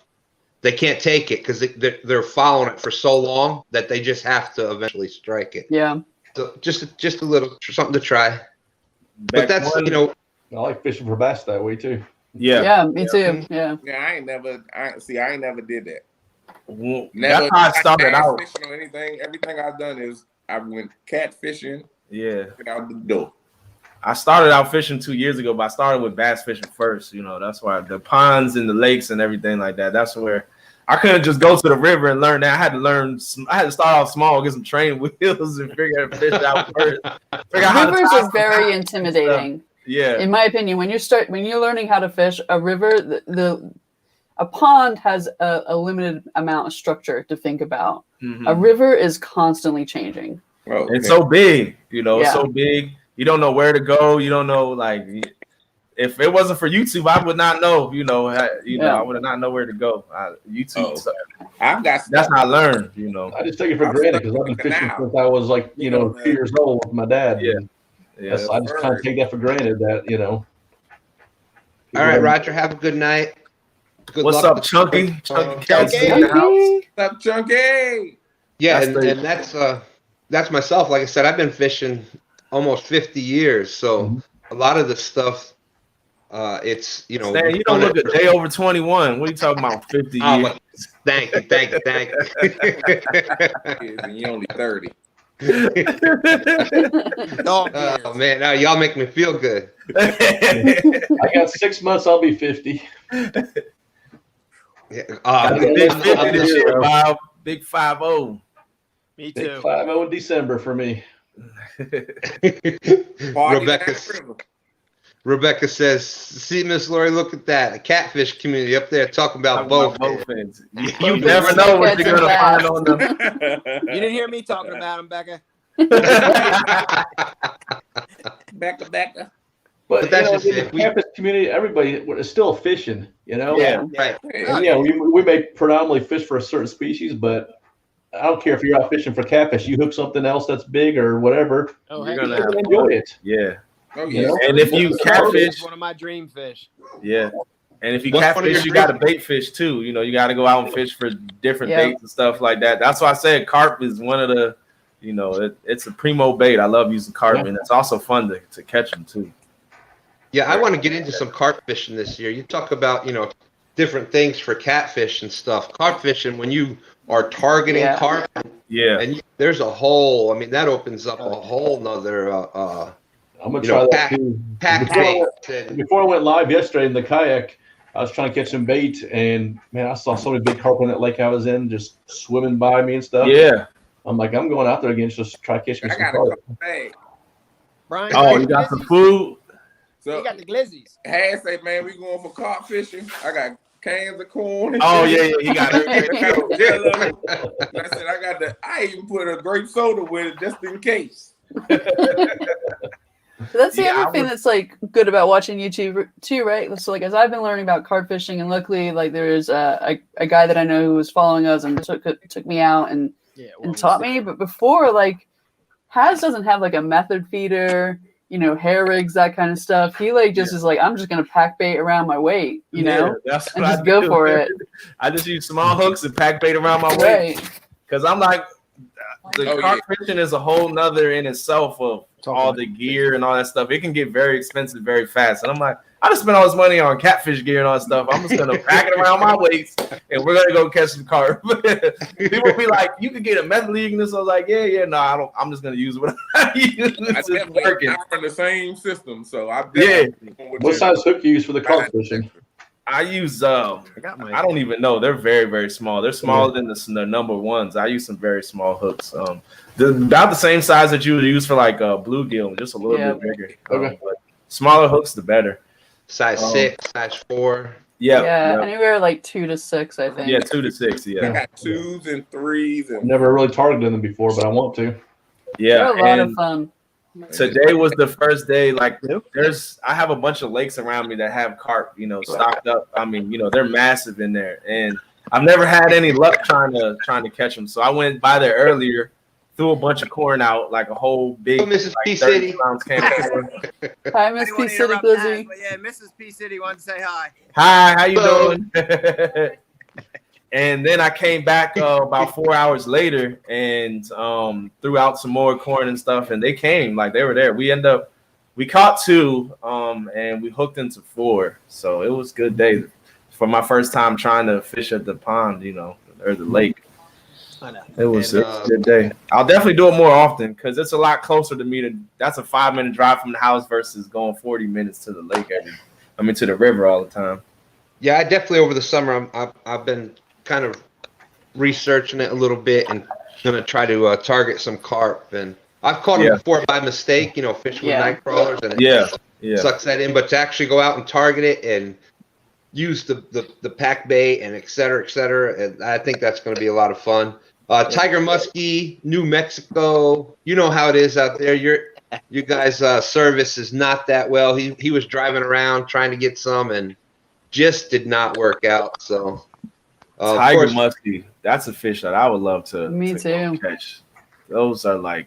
they can't take it because they're following it for so long that they just have to eventually strike it. Yeah. So just a little something to try. But that's I like fishing for bass that way too. Yeah, me too. Yeah. I ain't never did that. Never. That's how I started out. Fishing or anything. Everything I've done is I went catfishing. Yeah. Out the door. I started out fishing 2 years ago, but I started with bass fishing first. That's why the ponds and the lakes and everything like that. That's where I couldn't just go to the river and learn that. I had to start off small, get some training wheels, and figure out fish out first. Rivers are very intimidating. Yeah. In my opinion, when you're learning how to fish a river, a pond has a limited amount of structure to think about. Mm-hmm. A river is constantly changing. Oh, it's so big, it's so big. You don't know where to go. You don't know, like, if it wasn't for YouTube, I would not know, I would not know where to go. YouTube, that's how I learned, I just take it for granted because I've been fishing since I was like, 2 years old with my dad. Yeah. I just kind of take that for granted that, All right, Roger, have a good night. Good What's luck up, Chunky? Chunky. What's up, Chunky? Yeah, and that's myself. Like I said, I've been fishing almost 50 years, so a lot of the stuff It's Stan, you don't look a day over 21. What are you talking about? 50 years. Well, thank you. And you're only 30. Oh man, now y'all make me feel good. I got 6 months. I'll be 50. Yeah, big 50 this year, Bob. Big 5-0. Me too. Big 5-0 in December for me. Rebecca says, "See, Miss Lori, look at that. A catfish community up there talking about both ends. You never know what you're going to find on them." You didn't hear me talking about them, Becca. Becca. But that's just in the catfish community, everybody is still fishing, Yeah, right. Yeah, we may predominantly fish for a certain species, but I don't care if you're out fishing for catfish. You hook something else that's big or whatever, you're going to enjoy it. Yeah. Oh, yeah. And if you catfish, one of my dream fish. Yeah. And if you catfish, you got to bait fish too. You got to go out and fish for different baits and stuff like that. That's why I said carp is one of the, it's a primo bait. I love using carp, and it's also fun to catch them too. Yeah, I want to get into some carp fishing this year. You talk about, different things for catfish and stuff. Carp fishing, when you are targeting carp, and there's a whole, that opens up a whole nother I'm gonna try that too. Before I went live yesterday in the kayak, I was trying to catch some bait, and man, I saw so many big carp on that lake I was in, just swimming by me and stuff. Yeah, I'm like, I'm going out there again just to try to catch me some carp. Brian, you got some food? So you got the glizzies. Haz say, man, we going for carp fishing. I got cans of corn. Oh yeah, he got it. I said, I even put a grape soda with it just in case. That's the other thing that's like good about watching YouTube too, right? So as I've been learning about carp fishing, and luckily there's a guy that I know who was following us and took me out and taught me. But before, Haz doesn't have a method feeder, hair rigs, that kind of stuff. He just is I'm just gonna pack bait around my weight, and just go for it. I just use small hooks and pack bait around my weight because I'm like, carp fishing is a whole nother in itself of all the gear and all that stuff. It can get very expensive very fast, and I'm like, I just spent all this money on catfish gear and all that stuff. I'm just gonna pack it around my waist, and we're gonna go catch some carp. People be like, "You could get a method league," and this. I was like, "Yeah, no, I don't. I'm just gonna use what I use. It's working." I run the same system, so What size hook you use for the carp fishing? I use I don't even know. They're very, very small. They're smaller than the number ones. I use some very small hooks. About the same size that you would use for bluegill, just a little bit bigger. But smaller hooks, the better. Size 6, size 4. Yeah, anywhere 2 to 6, I think. Yeah, 2 to 6. Yeah, I got 2s and 3s. I've never really targeted them before, but I want to. Yeah, they're a lot of fun. Today was the first day. I have a bunch of lakes around me that have carp, stocked up. They're massive in there, and I've never had any luck trying to catch them. So I went by there earlier, threw a bunch of corn out, a whole big. Mrs. P City. Hi, Miss P City Glizzy. Yeah, Mrs. P City wanted to say hi. Hi, how you doing? And then I came back about 4 hours later and threw out some more corn and stuff, and they came, they were there. We caught 2 and we hooked into 4. So it was a good day for my first time trying to fish at the pond, or the lake. I know. It was a good day. I'll definitely do it more often because it's a lot closer to me. That's a 5-minute drive from the house versus going 40 minutes to the lake to the river all the time. Yeah, I definitely over the summer I've been kind of researching it a little bit and gonna try to target some carp, and I've caught them before by mistake, fish with night crawlers, and it sucks that in. But to actually go out and target it and use the pack bait and et cetera, and I think that's going to be a lot of fun. Tiger Muskie, New Mexico, you know how it is out there. You guys' service is not that well. He was driving around trying to get some and just did not work out. So. Tiger Muskie, that's a fish that I would love to catch. Those are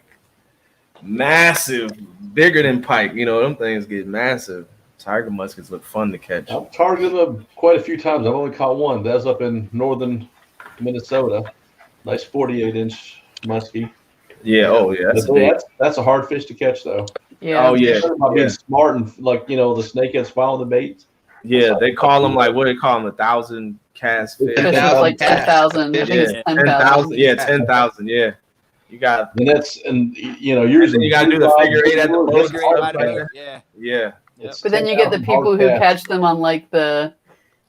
massive, bigger than pike. Them things get massive. Tiger muskies look fun to catch. I've targeted them quite a few times. I've only caught one. That's up in northern Minnesota. Nice 48-inch muskie. Yeah, that's a hard fish to catch, though. Yeah. Oh yeah. About being smart and like, you know, the snakeheads follow the baits. Yeah, they call them like, what do they call them? 1,000 cast fish. Fish with like 10,000. I think it's 10,000. Yeah, 10,000. Yeah, you got. And that's, and you know, using you got to do the figure eight at the boat. Yeah. Yeah. But then you get the people who catch them on like the,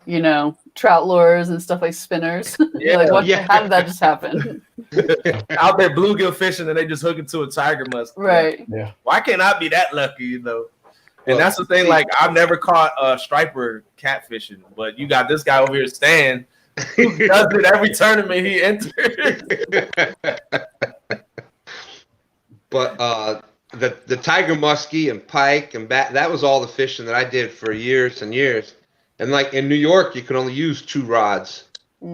you know, trout lures and stuff like spinners. Yeah. Like, how did that just happen? Out there bluegill fishing and they just hook it to a tiger musk. Right. Yeah. Why can't I be that lucky, you know? And that's the thing. Like, I've never caught a striper catfishing, but you got this guy over here, Stan, who does it every tournament he enters. But the tiger muskie and pike and bat, that was all the fishing that I did for years and years. And like in New York, you can only use 2 rods.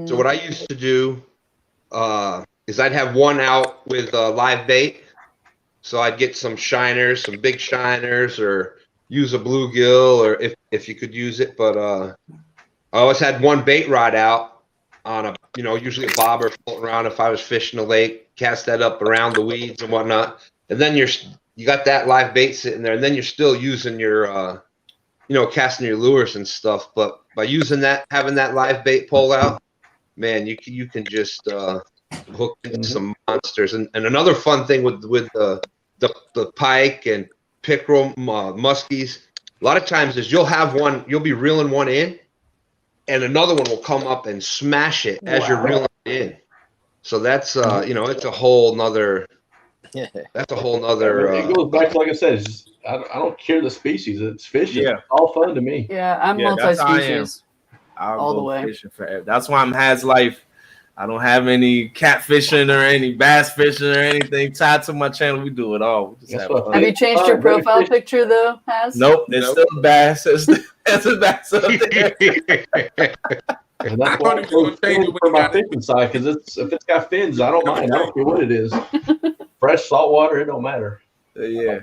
So what I used to do is I'd have one out with live bait. So I'd get some shiners, some big shiners, or use a bluegill, or if you could use it. But I always had one bait rod out on a, you know, usually a bobber floating around if I was fishing the lake, cast that up around the weeds and whatnot. And then you got that live bait sitting there, and then you're still using your, you know, casting your lures and stuff. But by using that, having that live bait pole out, man, you can just hook into some monsters. And another fun thing with the pike and pickerel, muskies, a lot of times is you'll be reeling one in, and another one will come up and smash it as you're reeling it in. So that's you know, it's a whole nother. That's a whole nother. It goes back to, like I said, it's just, I don't care the species. It's fishing. Yeah. It's all fun to me. Yeah, I'm multi-species. All the way. Fishing forever. That's why I'm Haz Life. I don't have any catfishing or any bass fishing or anything tied to my channel. We do it all. Have you changed your profile picture though, Haz? Nope, it's still bass. It's a bass up there. And that's why I'm so for my fishing side, because if it's got fins, I don't mind. I don't care what it is. Fresh, salt water, it don't matter. Yeah.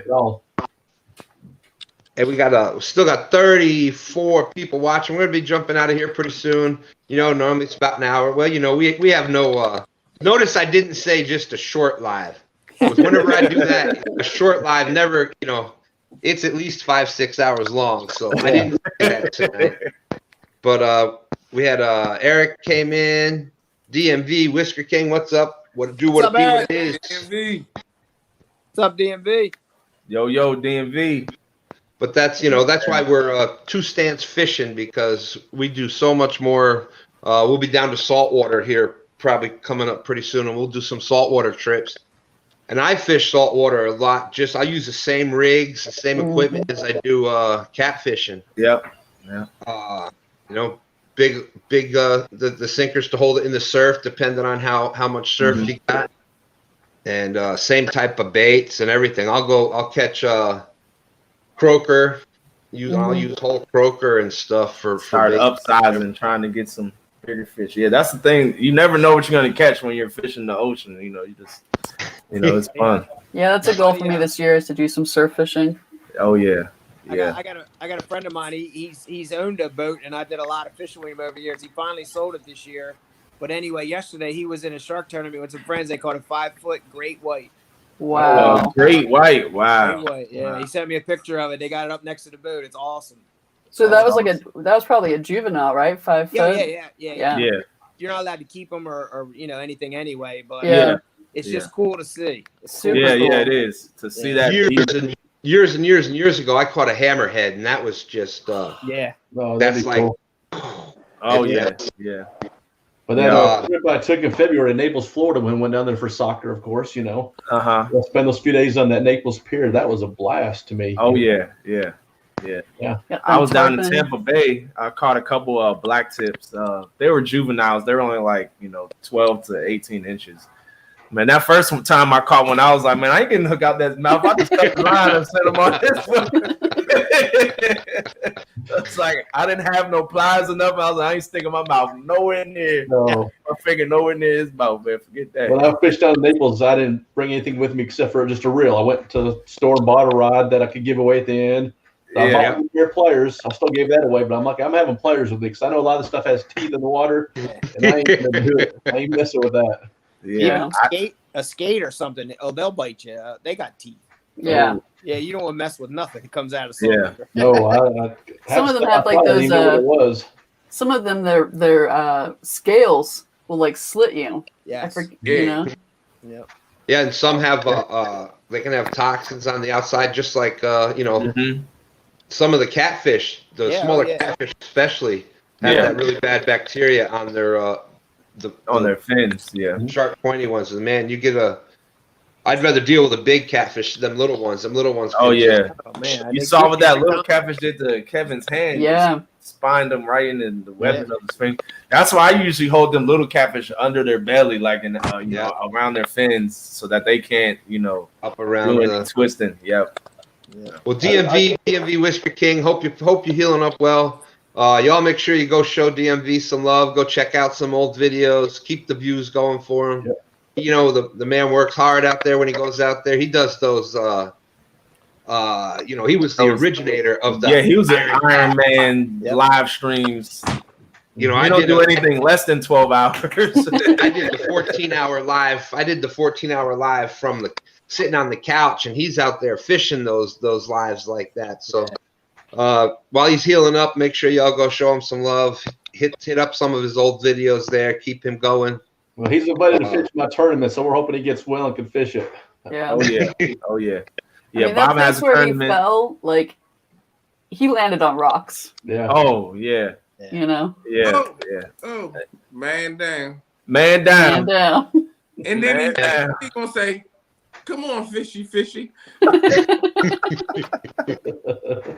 And we still got 34 people watching. We're gonna be jumping out of here pretty soon. You know, normally it's about an hour. Well, you know, we have no. Notice I didn't say just a short live. Because whenever I do that, a short live never, you know, it's at least 5-6 hours long. So I didn't say that tonight. But we had Eric came in, DMV, Whisker King. What's up? What it is? DMV. What's up, DMV? Yo, DMV. But that's, you know, that's why we're 2 stance fishing, because we do so much more. We'll be down to saltwater here probably coming up pretty soon, and we'll do some saltwater trips. And I fish saltwater a lot. I use the same rigs, the same equipment as I do catfishing. Yep. Yeah. You know, big the sinkers to hold it in the surf, depending on how much surf you got. And same type of baits and everything. I'll catch croaker. I'll use whole croaker and stuff for start upsizing, trying to get some bigger fish. Yeah, that's the thing. You never know what you're gonna catch when you're fishing the ocean. You know, it's fun. Yeah, that's a goal for me this year, is to do some surf fishing. Oh yeah. Yeah. I got a friend of mine. He's owned a boat, and I did a lot of fishing with him over the years. He finally sold it this year. But anyway, yesterday he was in a shark tournament with some friends. They caught a 5-foot great white. Wow. Great white. Wow. Great white. Yeah. Wow. He sent me a picture of it. They got it up next to the boat. It's awesome. So that was probably a juvenile, right? 5 foot. Yeah. You're not allowed to keep them or you know, anything anyway. But it's just cool to see. It's super cool. Yeah, it is to see that. Years and years ago, I caught a hammerhead, and that was just that's like cool. Yeah. But that trip I took in February in Naples, Florida, when we went down there for soccer, of course, you know. We'll spend those few days on that Naples pier. That was a blast to me. Oh yeah. I was down in Tampa Bay. I caught a couple of black tips. They were juveniles. They were only like, 12 to 18 inches. Man, that first time I caught one, I was like, man, I ain't getting hook out that mouth. I just cut the line and set them on this one. It's like I didn't have no pliers enough. I was like, I ain't sticking my mouth nowhere near. My finger nowhere near his mouth, man. Forget that. When I fished down in Naples, I didn't bring anything with me except for just a reel. I went to the store and bought a rod that I could give away at the end. I bought a pair of pliers. I still gave that away, but I'm like, I'm having pliers with me because I know a lot of stuff has teeth in the water, and I ain't gonna do it. I ain't messing with that. Yeah, a skate or something. Oh, they'll bite you. They got teeth. Yeah. Yeah, you don't want to mess with nothing. It comes out of salt. Yeah. No, Some of them have like those. It was. Some of them, their scales will like slit you. Yes. You know. Yep. Yeah, and some have they can have toxins on the outside, just like you know, some of the catfish, the smaller catfish especially, have that really bad bacteria on their their fins. Yeah, sharp pointy ones. And man, you get I'd rather deal with a big catfish than them little ones. Them little ones. Oh yeah. Oh man, you saw what that little catfish did to Kevin's hand. Yeah. Spined them right in the weapon of the spring. That's why I usually hold them little catfish under their belly, like in you know, around their fins, so that they can't, you know, up around twisting. Yep. Yeah. Well, DMV Whisper King, hope you're healing up well. Y'all make sure you go show DMV some love. Go check out some old videos. Keep the views going for him. Yep. You know, the man works hard out there when he goes out there. He does those. You know, he was the originator of the. Yeah, he was an Iron Man live streams. You know, I don't do anything less than 12 hours. I did the 14-hour live. I did the 14-hour live from sitting on the couch, and he's out there fishing those lives like that. So while he's healing up, make sure y'all go show him some love. Hit up some of his old videos there. Keep him going. Well, he's invited to fish my tournament, so we're hoping he gets well and can fish it. Yeah. Oh yeah. Oh yeah. Yeah. I mean, Bob has a where tournament. he fell. Like he landed on rocks. Yeah. Oh yeah. You know. Yeah. Oh, man down. Man down. Man down. And then he's gonna say, "Come on, fishy."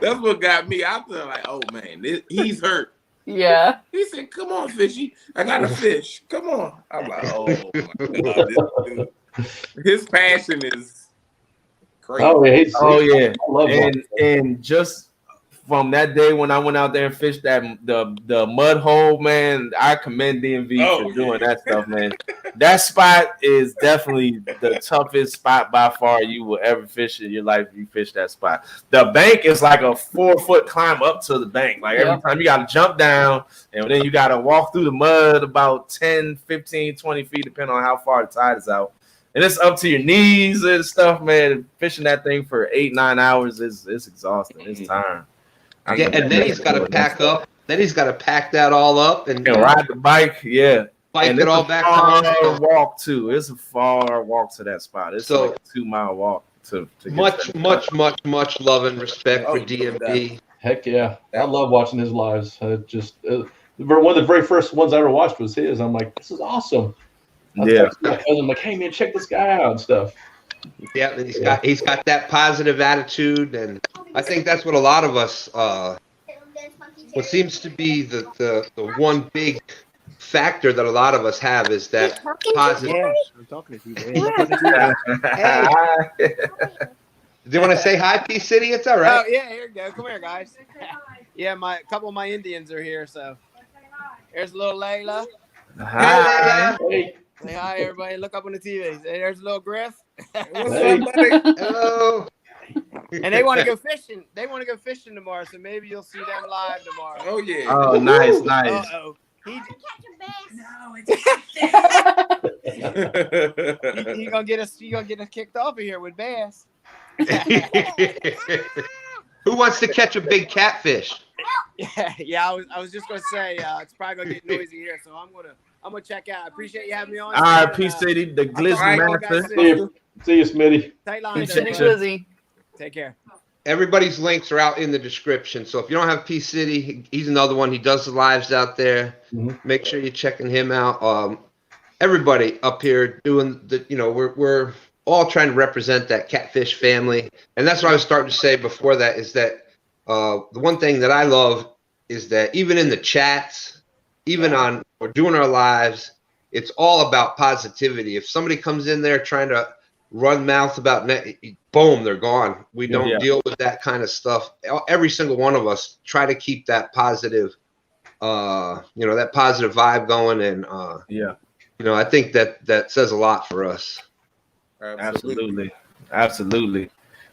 That's what got me. I feel like, oh man, he's hurt. Yeah. He said, "Come on, fishy. I got a fish. Come on." I'm like, oh my God, this dude. His passion is crazy. Oh yeah. I love and just from that day when I went out there and fished the mud hole, man, I commend DMV for doing that stuff, man. That spot is definitely the toughest spot by far you will ever fish in your life if you fish that spot. The bank is like a 4-foot climb up to the bank. Like every time you got to jump down and then you got to walk through the mud about 10, 15, 20 feet, depending on how far the tide is out. And it's up to your knees and stuff, man. Fishing that thing for 8-9 hours is exhausting. It's tiring. Yeah, and then he's got to pack up. Then he's got to pack that all up and ride the bike. Yeah, bike and it all back home. Walk too. It's a far walk to that spot. It's like a 2-mile walk to much love and respect for DMV. Heck yeah, I love watching his lives. One of the very first ones I ever watched was his. I'm like, this is awesome. I'm like, hey man, check this guy out and stuff. Yeah, and he's got that positive attitude, and I think that's what a lot of us. What seems to be the one big factor that a lot of us have is that positive. Yeah, I'm talking to you. Hey. Do you want to say hi, P City? It's all right. Oh yeah, here we go. Come here, guys. Yeah, a couple of my Indians are here, so here's little Layla. Hi. Hey. Say hi, everybody. Look up on the TV. Hey, there's little Griff. What's up, buddy? Hello. And they want to go fishing. They want to go fishing tomorrow, so maybe you'll see them live tomorrow. Oh yeah. Oh, nice. Uh-oh. He gonna get us kicked off of here with bass. Who wants to catch a big catfish? Yeah. I was just gonna say it's probably gonna get noisy here, so I'm gonna check out. I appreciate you having me on. All right, P City, the Glizzy Masters. See you, Smitty. Tight line. Glizzy. Take care. Everybody's links are out in the description. So if you don't have P City, he's another one. He does the lives out there. Make sure you're checking him out. Everybody up here doing we're all trying to represent that catfish family. And that's what I was starting to say before that is that the one thing that I love is that even in the chats, even on we're doing our lives, it's all about positivity. If somebody comes in there trying to run mouth about boom, they're gone. We don't deal with that kind of stuff. Every single one of us try to keep that positive, that positive vibe going. And I think that says a lot for us. Absolutely.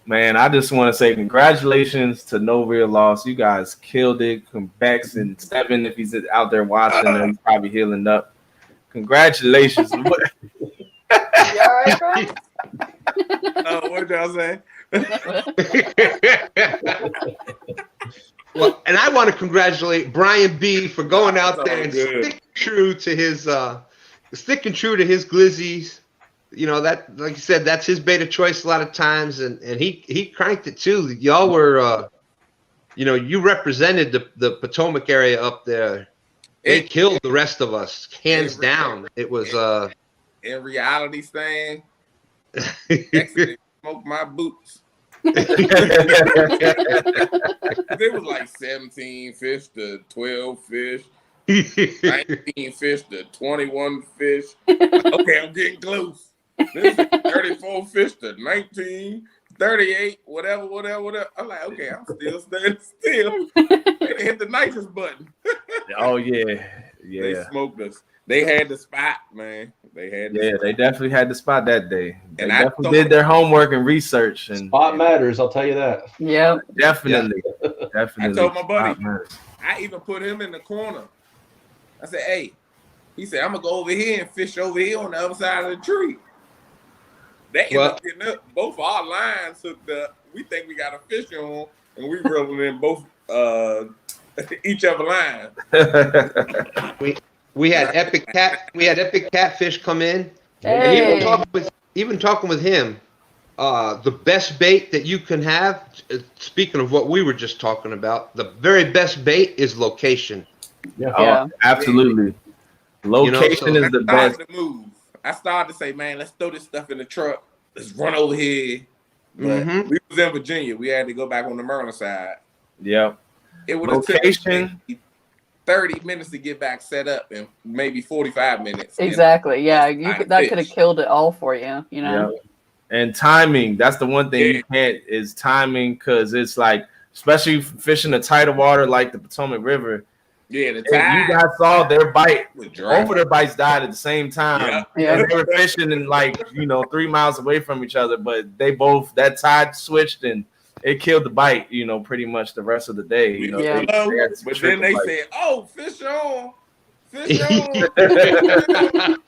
Man, I just want to say congratulations to NoReelLoss. You guys killed it. Bex and Steven, if he's out there watching, he's probably healing up. Congratulations. You all right, bro? What did y'all say? Well, and I want to congratulate Brian B for going out there and sticking true to his glizzies. You know, that, like you said, that's his bait of choice a lot of times, and he cranked it too. Y'all were, you know, you represented the Potomac area up there. They killed the rest of us, hands down. It was in reality thing. Actually, smoked my boots. It was like 17 fish to 12 fish, 19 fish to 21 fish. Okay, I'm getting close. This is 34 fish to 19, 38, whatever. I'm like, okay, I'm still standing still. They hit the nitrous button. Oh yeah. They smoked us. They had the spot, man. They definitely had the spot that day. They definitely did their homework and research. And spot matters, I'll tell you that. Yeah, definitely. Definitely. I told my buddy, I even put him in the corner. I said, hey, he said, I'm gonna go over here and fish over here on the other side of the tree. They ended up getting up. Both our lines hooked up. We think we got a fish on, and we reeled in both each other line. We had epic catfish come in, and even talking with him, the best bait that you can have. Speaking of what we were just talking about, the very best bait is location. Yeah, absolutely. Location is the best. I started to say, man, let's throw this stuff in the truck. Let's run over here. But we was in Virginia. We had to go back on the Maryland side. Yeah. It would have taken 30 minutes to get back set up and maybe 45 minutes. Exactly. Yeah. That could have killed it all for you, you know? Yeah. And timing. That's the one thing you can't is timing, because it's like, especially fishing the tighter water like the Potomac River. Yeah, the tide. You guys saw their bite. Both of their bites died at the same time. Yeah. They were fishing in 3 miles away from each other, but they both, that tide switched and it killed the bite, pretty much the rest of the day. But then they said, oh, fish on. Fish on.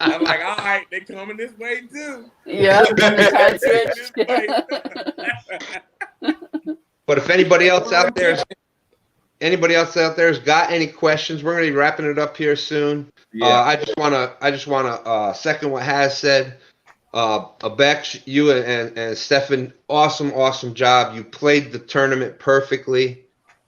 I'm like, all right, they coming this way too. Yeah, the tide switched. But if anybody else out there's got any questions, we're gonna be wrapping it up here soon. I just wanna second what Haz said. Bex, you and Stefan, awesome job. You played the tournament perfectly.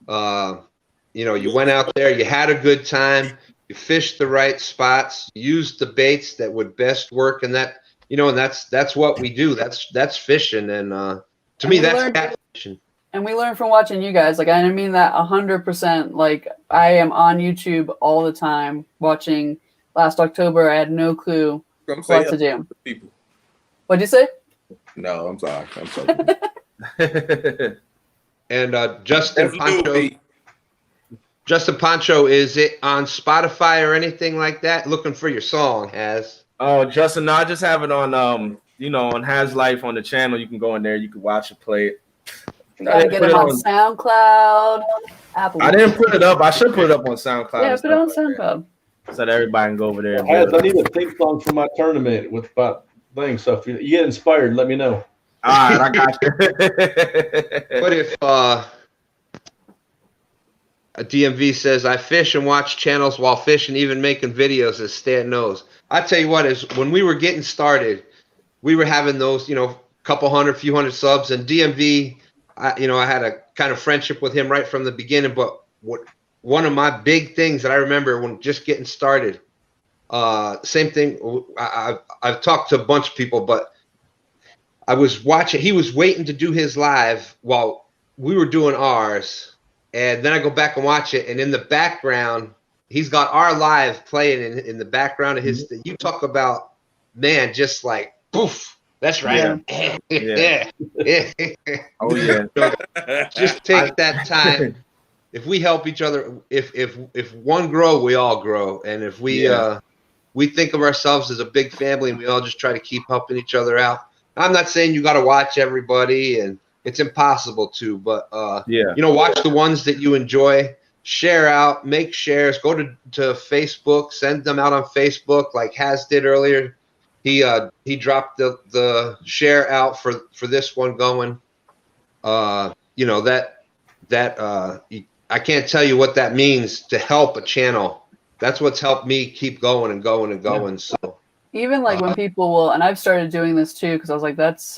You went out there, you had a good time, you fished the right spots, used the baits that would best work, and that, and that's what we do. That's fishing, and to me that's catfishing. And we learn from watching you guys. Like, I mean that 100%. Like, I am on YouTube all the time watching. Last October, I had no clue what to do. People. What'd you say? No, I'm sorry. And Justin Pancho, is it on Spotify or anything like that? Looking for your song, Haz. Oh, Justin, no, I just have it on on Haz Life on the channel. You can go in there, you can watch it, play it. You gotta get it on SoundCloud, Apple. I didn't put it up. I should put it up on SoundCloud. Yeah, put it on SoundCloud. So that everybody can go over there. I need a theme song for my tournament with about things. So if you get inspired, let me know. All right, I got you. But if a DMV says, I fish and watch channels while fishing, even making videos, as Stan knows. I tell you what, is when we were getting started, we were having those, couple hundred, few hundred subs, and DMV, I had a kind of friendship with him right from the beginning. But one of my big things that I remember when just getting started, same thing. I've talked to a bunch of people, but I was watching. He was waiting to do his live while we were doing ours, and then I go back and watch it, and in the background, he's got our live playing in the background of his. You talk about, man, just like poof. That's right. Yeah. Oh yeah. Just take that time. If we help each other, if one grow, we all grow. And if we think of ourselves as a big family and we all just try to keep helping each other out. I'm not saying you got to watch everybody, and it's impossible to, but watch the ones that you enjoy, share out, make shares, go to Facebook, send them out on Facebook like Haz did earlier. He dropped the share out for this one going. you know, I can't tell you what that means to help a channel. That's what's helped me keep going and going and going. Yeah. So even like when people will, and I've started doing this too, because I was like, that's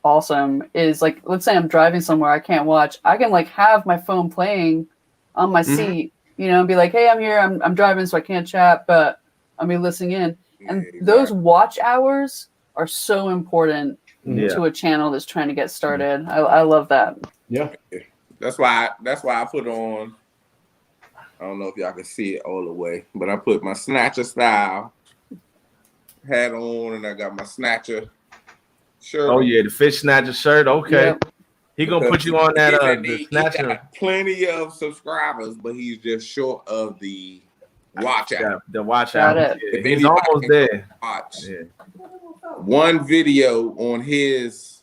awesome, is like, let's say I'm driving somewhere I can't watch, I can like have my phone playing on my seat, you know, and be like, hey, I'm here, I'm driving, so I can't chat, but I'll be listening in. And those watch hours are so important to a channel that's trying to get started. I love that. Yeah. That's why I put on, I don't know if y'all can see it all the way, but I put my Snatcher style hat on, and I got my Snatcher shirt. Oh yeah, the fish snatcher shirt. Okay. Yep. He gonna put you on that the Snatcher. He got plenty of subscribers, but he's just short of the watch out. Yeah, the watch out. Yeah, he's almost there. Watch one video on his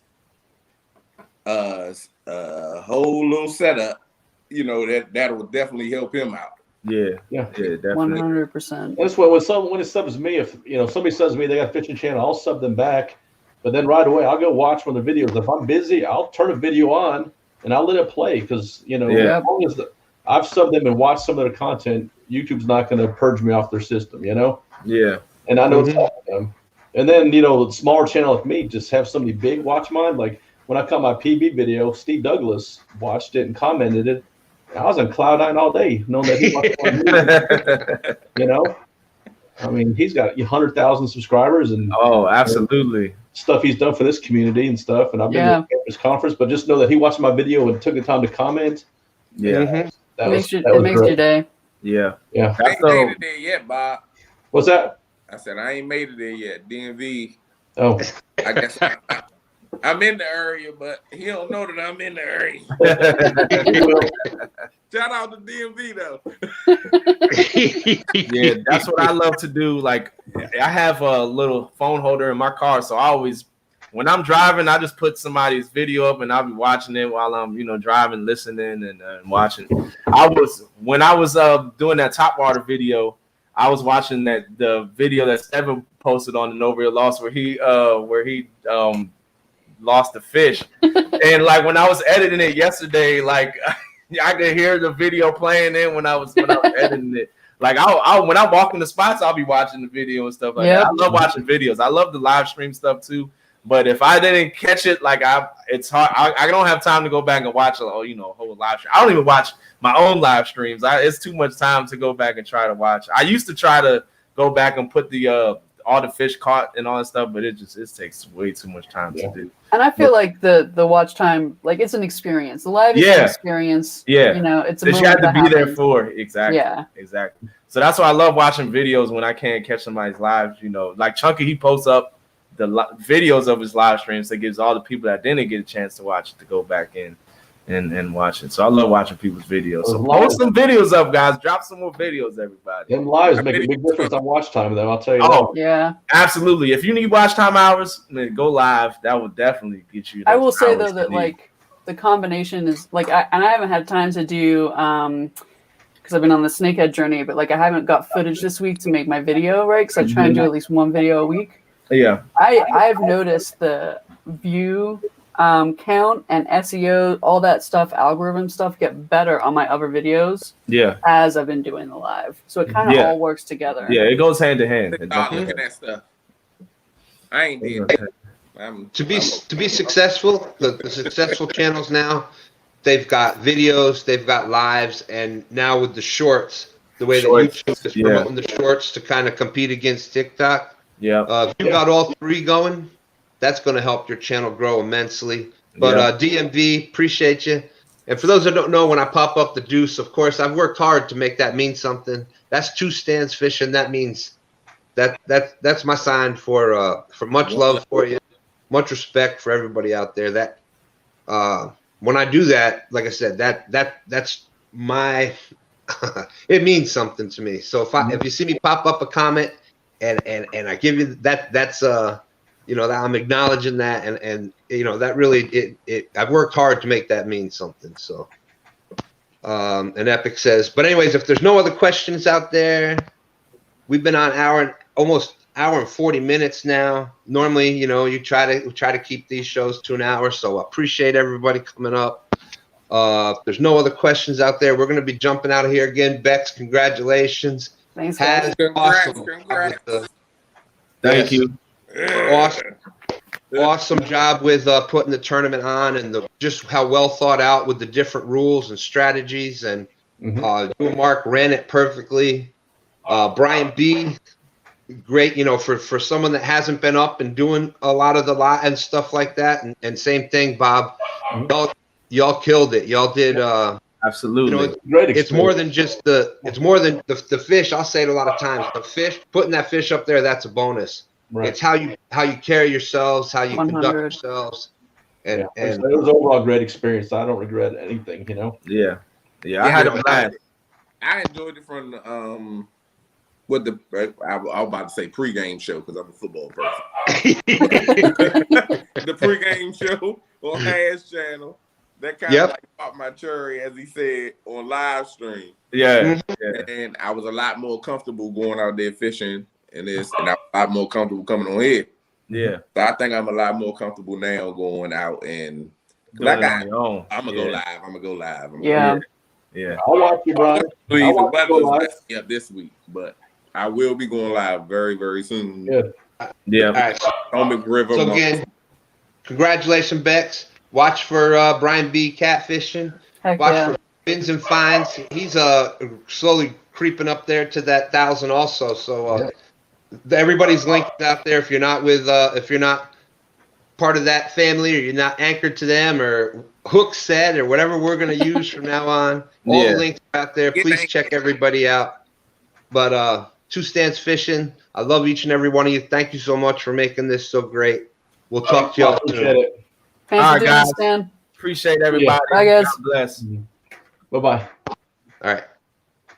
whole little setup, you know, that will definitely help him out. Yeah, definitely. 100%. That's what when it subs me, if you know somebody subs me, they got a fishing channel, I'll sub them back. But then right away, I'll go watch one of the videos. If I'm busy, I'll turn a video on and I'll let it play because, you know, as long as I've subbed them and watched some of their content, YouTube's not going to purge me off their system, you know? Yeah. And I know it's helping them. And then, you know, the smaller channel like me, just have somebody big watch mine. Like when I cut my PB video, Steve Douglas watched it and commented it. I was on cloud nine all day, knowing that he watched you know? I mean, he's got 100,000 subscribers and absolutely stuff he's done for this community and stuff. And I've been to his conference, but just know that he watched my video and took the time to comment. Yeah, it makes your day. Yeah. I ain't made it there yet, Bob. What's that? I said I ain't made it there yet. DMV. Oh, I guess I'm in the area, but he don't know that I'm in the area. Shout out to DMV though. Yeah, that's what I love to do. Like I have a little phone holder in my car, so I always, when I'm driving, I just put somebody's video up and I'll be watching it while I'm, you know, driving, listening and watching. When I was doing that top water video, I was watching the video that Evan posted on the NoReelLoss where he lost the fish. And like when I was editing it yesterday, like I could hear the video playing in when I was editing it. Like I when I walk in the spots, I'll be watching the video and stuff like that. I love watching videos. I love the live stream stuff too. But if I didn't catch it, like it's hard. I don't have time to go back and watch a whole live stream. I don't even watch my own live streams. It's too much time to go back and try to watch. I used to try to go back and put the all the fish caught and all that stuff, but it takes way too much time to do. And I feel like the watch time, like it's an experience. The live is an experience. Yeah, you know, it's a that you have to be there for. Exactly. Yeah, exactly. So that's why I love watching videos when I can't catch somebody's live. You know, like Chunky, he posts up the videos of his live streams that gives all the people that didn't get a chance to watch it to go back in and watch it. So I love watching people's videos. So post some videos up, guys. Drop some more videos, everybody. Them lives make a big difference on watch time, though. I'll tell you. Yeah, absolutely. If you need watch time hours, then go live. That will definitely get you. I will say though that like the combination is like, I haven't had time to do because I've been on the snakehead journey, but like I haven't got footage this week to make my video, right? Because I try and do at least one video a week. Yeah, I've noticed the view count and SEO, all that stuff, algorithm stuff, get better on my other videos. Yeah, as I've been doing the live, so it kind of all works together. Yeah, it goes hand to hand. Look at that stuff. I ain't did that. To be successful, the successful channels now, they've got videos, they've got lives, and now with the shorts, the way that YouTube is promoting the shorts to kind of compete against TikTok. Yeah, if you got all three going, that's going to help your channel grow immensely. But DMV, appreciate you. And for those that don't know, when I pop up the deuce, of course, I've worked hard to make that mean something. That's 2 stands fishing. That means that's my sign for much love for you, much respect for everybody out there. That when I do that, like I said, that's my it means something to me. So if you see me pop up a comment and I give you that's you know, that I'm acknowledging that, and you know, that really I've worked hard to make that mean something. So and Epic says, but anyways, if there's no other questions out there, we've been on almost hour and 40 minutes now. Normally, you know, we try to keep these shows to an hour. So I appreciate everybody coming up. If there's no other questions out there, we're going to be jumping out of here again. Bex, congratulations. Thanks, guys. Awesome. Thank you. Awesome job with putting the tournament on, and just how well thought out with the different rules and strategies. And Mark ran it perfectly. Brian B, great, you know, for someone that hasn't been up and doing a lot of the lot and stuff like that. And same thing, Bob. Y'all killed it. Y'all did. Absolutely. You know, it's more than just the fish. I'll say it a lot of times. The fish, putting that fish up there, that's a bonus. Right. It's how you carry yourselves, how you 100. conduct yourselves, and it was overall great experience. I don't regret anything, you know. Yeah. I had a blast. I enjoyed it from I was about to say pregame show because I'm a football person. The pregame show on Haz channel. That kind of like popped my cherry, as he said, on live stream. Yeah. And I was a lot more comfortable going out there fishing and I was a lot more comfortable coming on here. Yeah. So I think I'm a lot more comfortable now going out and I'm gonna go live. I'm gonna go live. Yeah. I'll watch you, Brian. Please, the weather's messing up this week, but I will be going live very, very soon. Yeah. All right. On McRiver. So again, congratulations, Bex. Watch for Brian B Catfishing. Watch for Fins and Finds. He's slowly creeping up there to that 1,000 also. So everybody's linked out there. If you're not if you're not part of that family, or you're not anchored to them, or hook set, or whatever we're going to use from now on, all the links are out there. Please check everybody out. But Two Stands Fishing, I love each and every one of you. Thank you so much for making this so great. We'll talk to y'all soon. Thanks all for right, guys. Stan. Appreciate everybody. Bye, guys. God bless. Bye-bye. All right.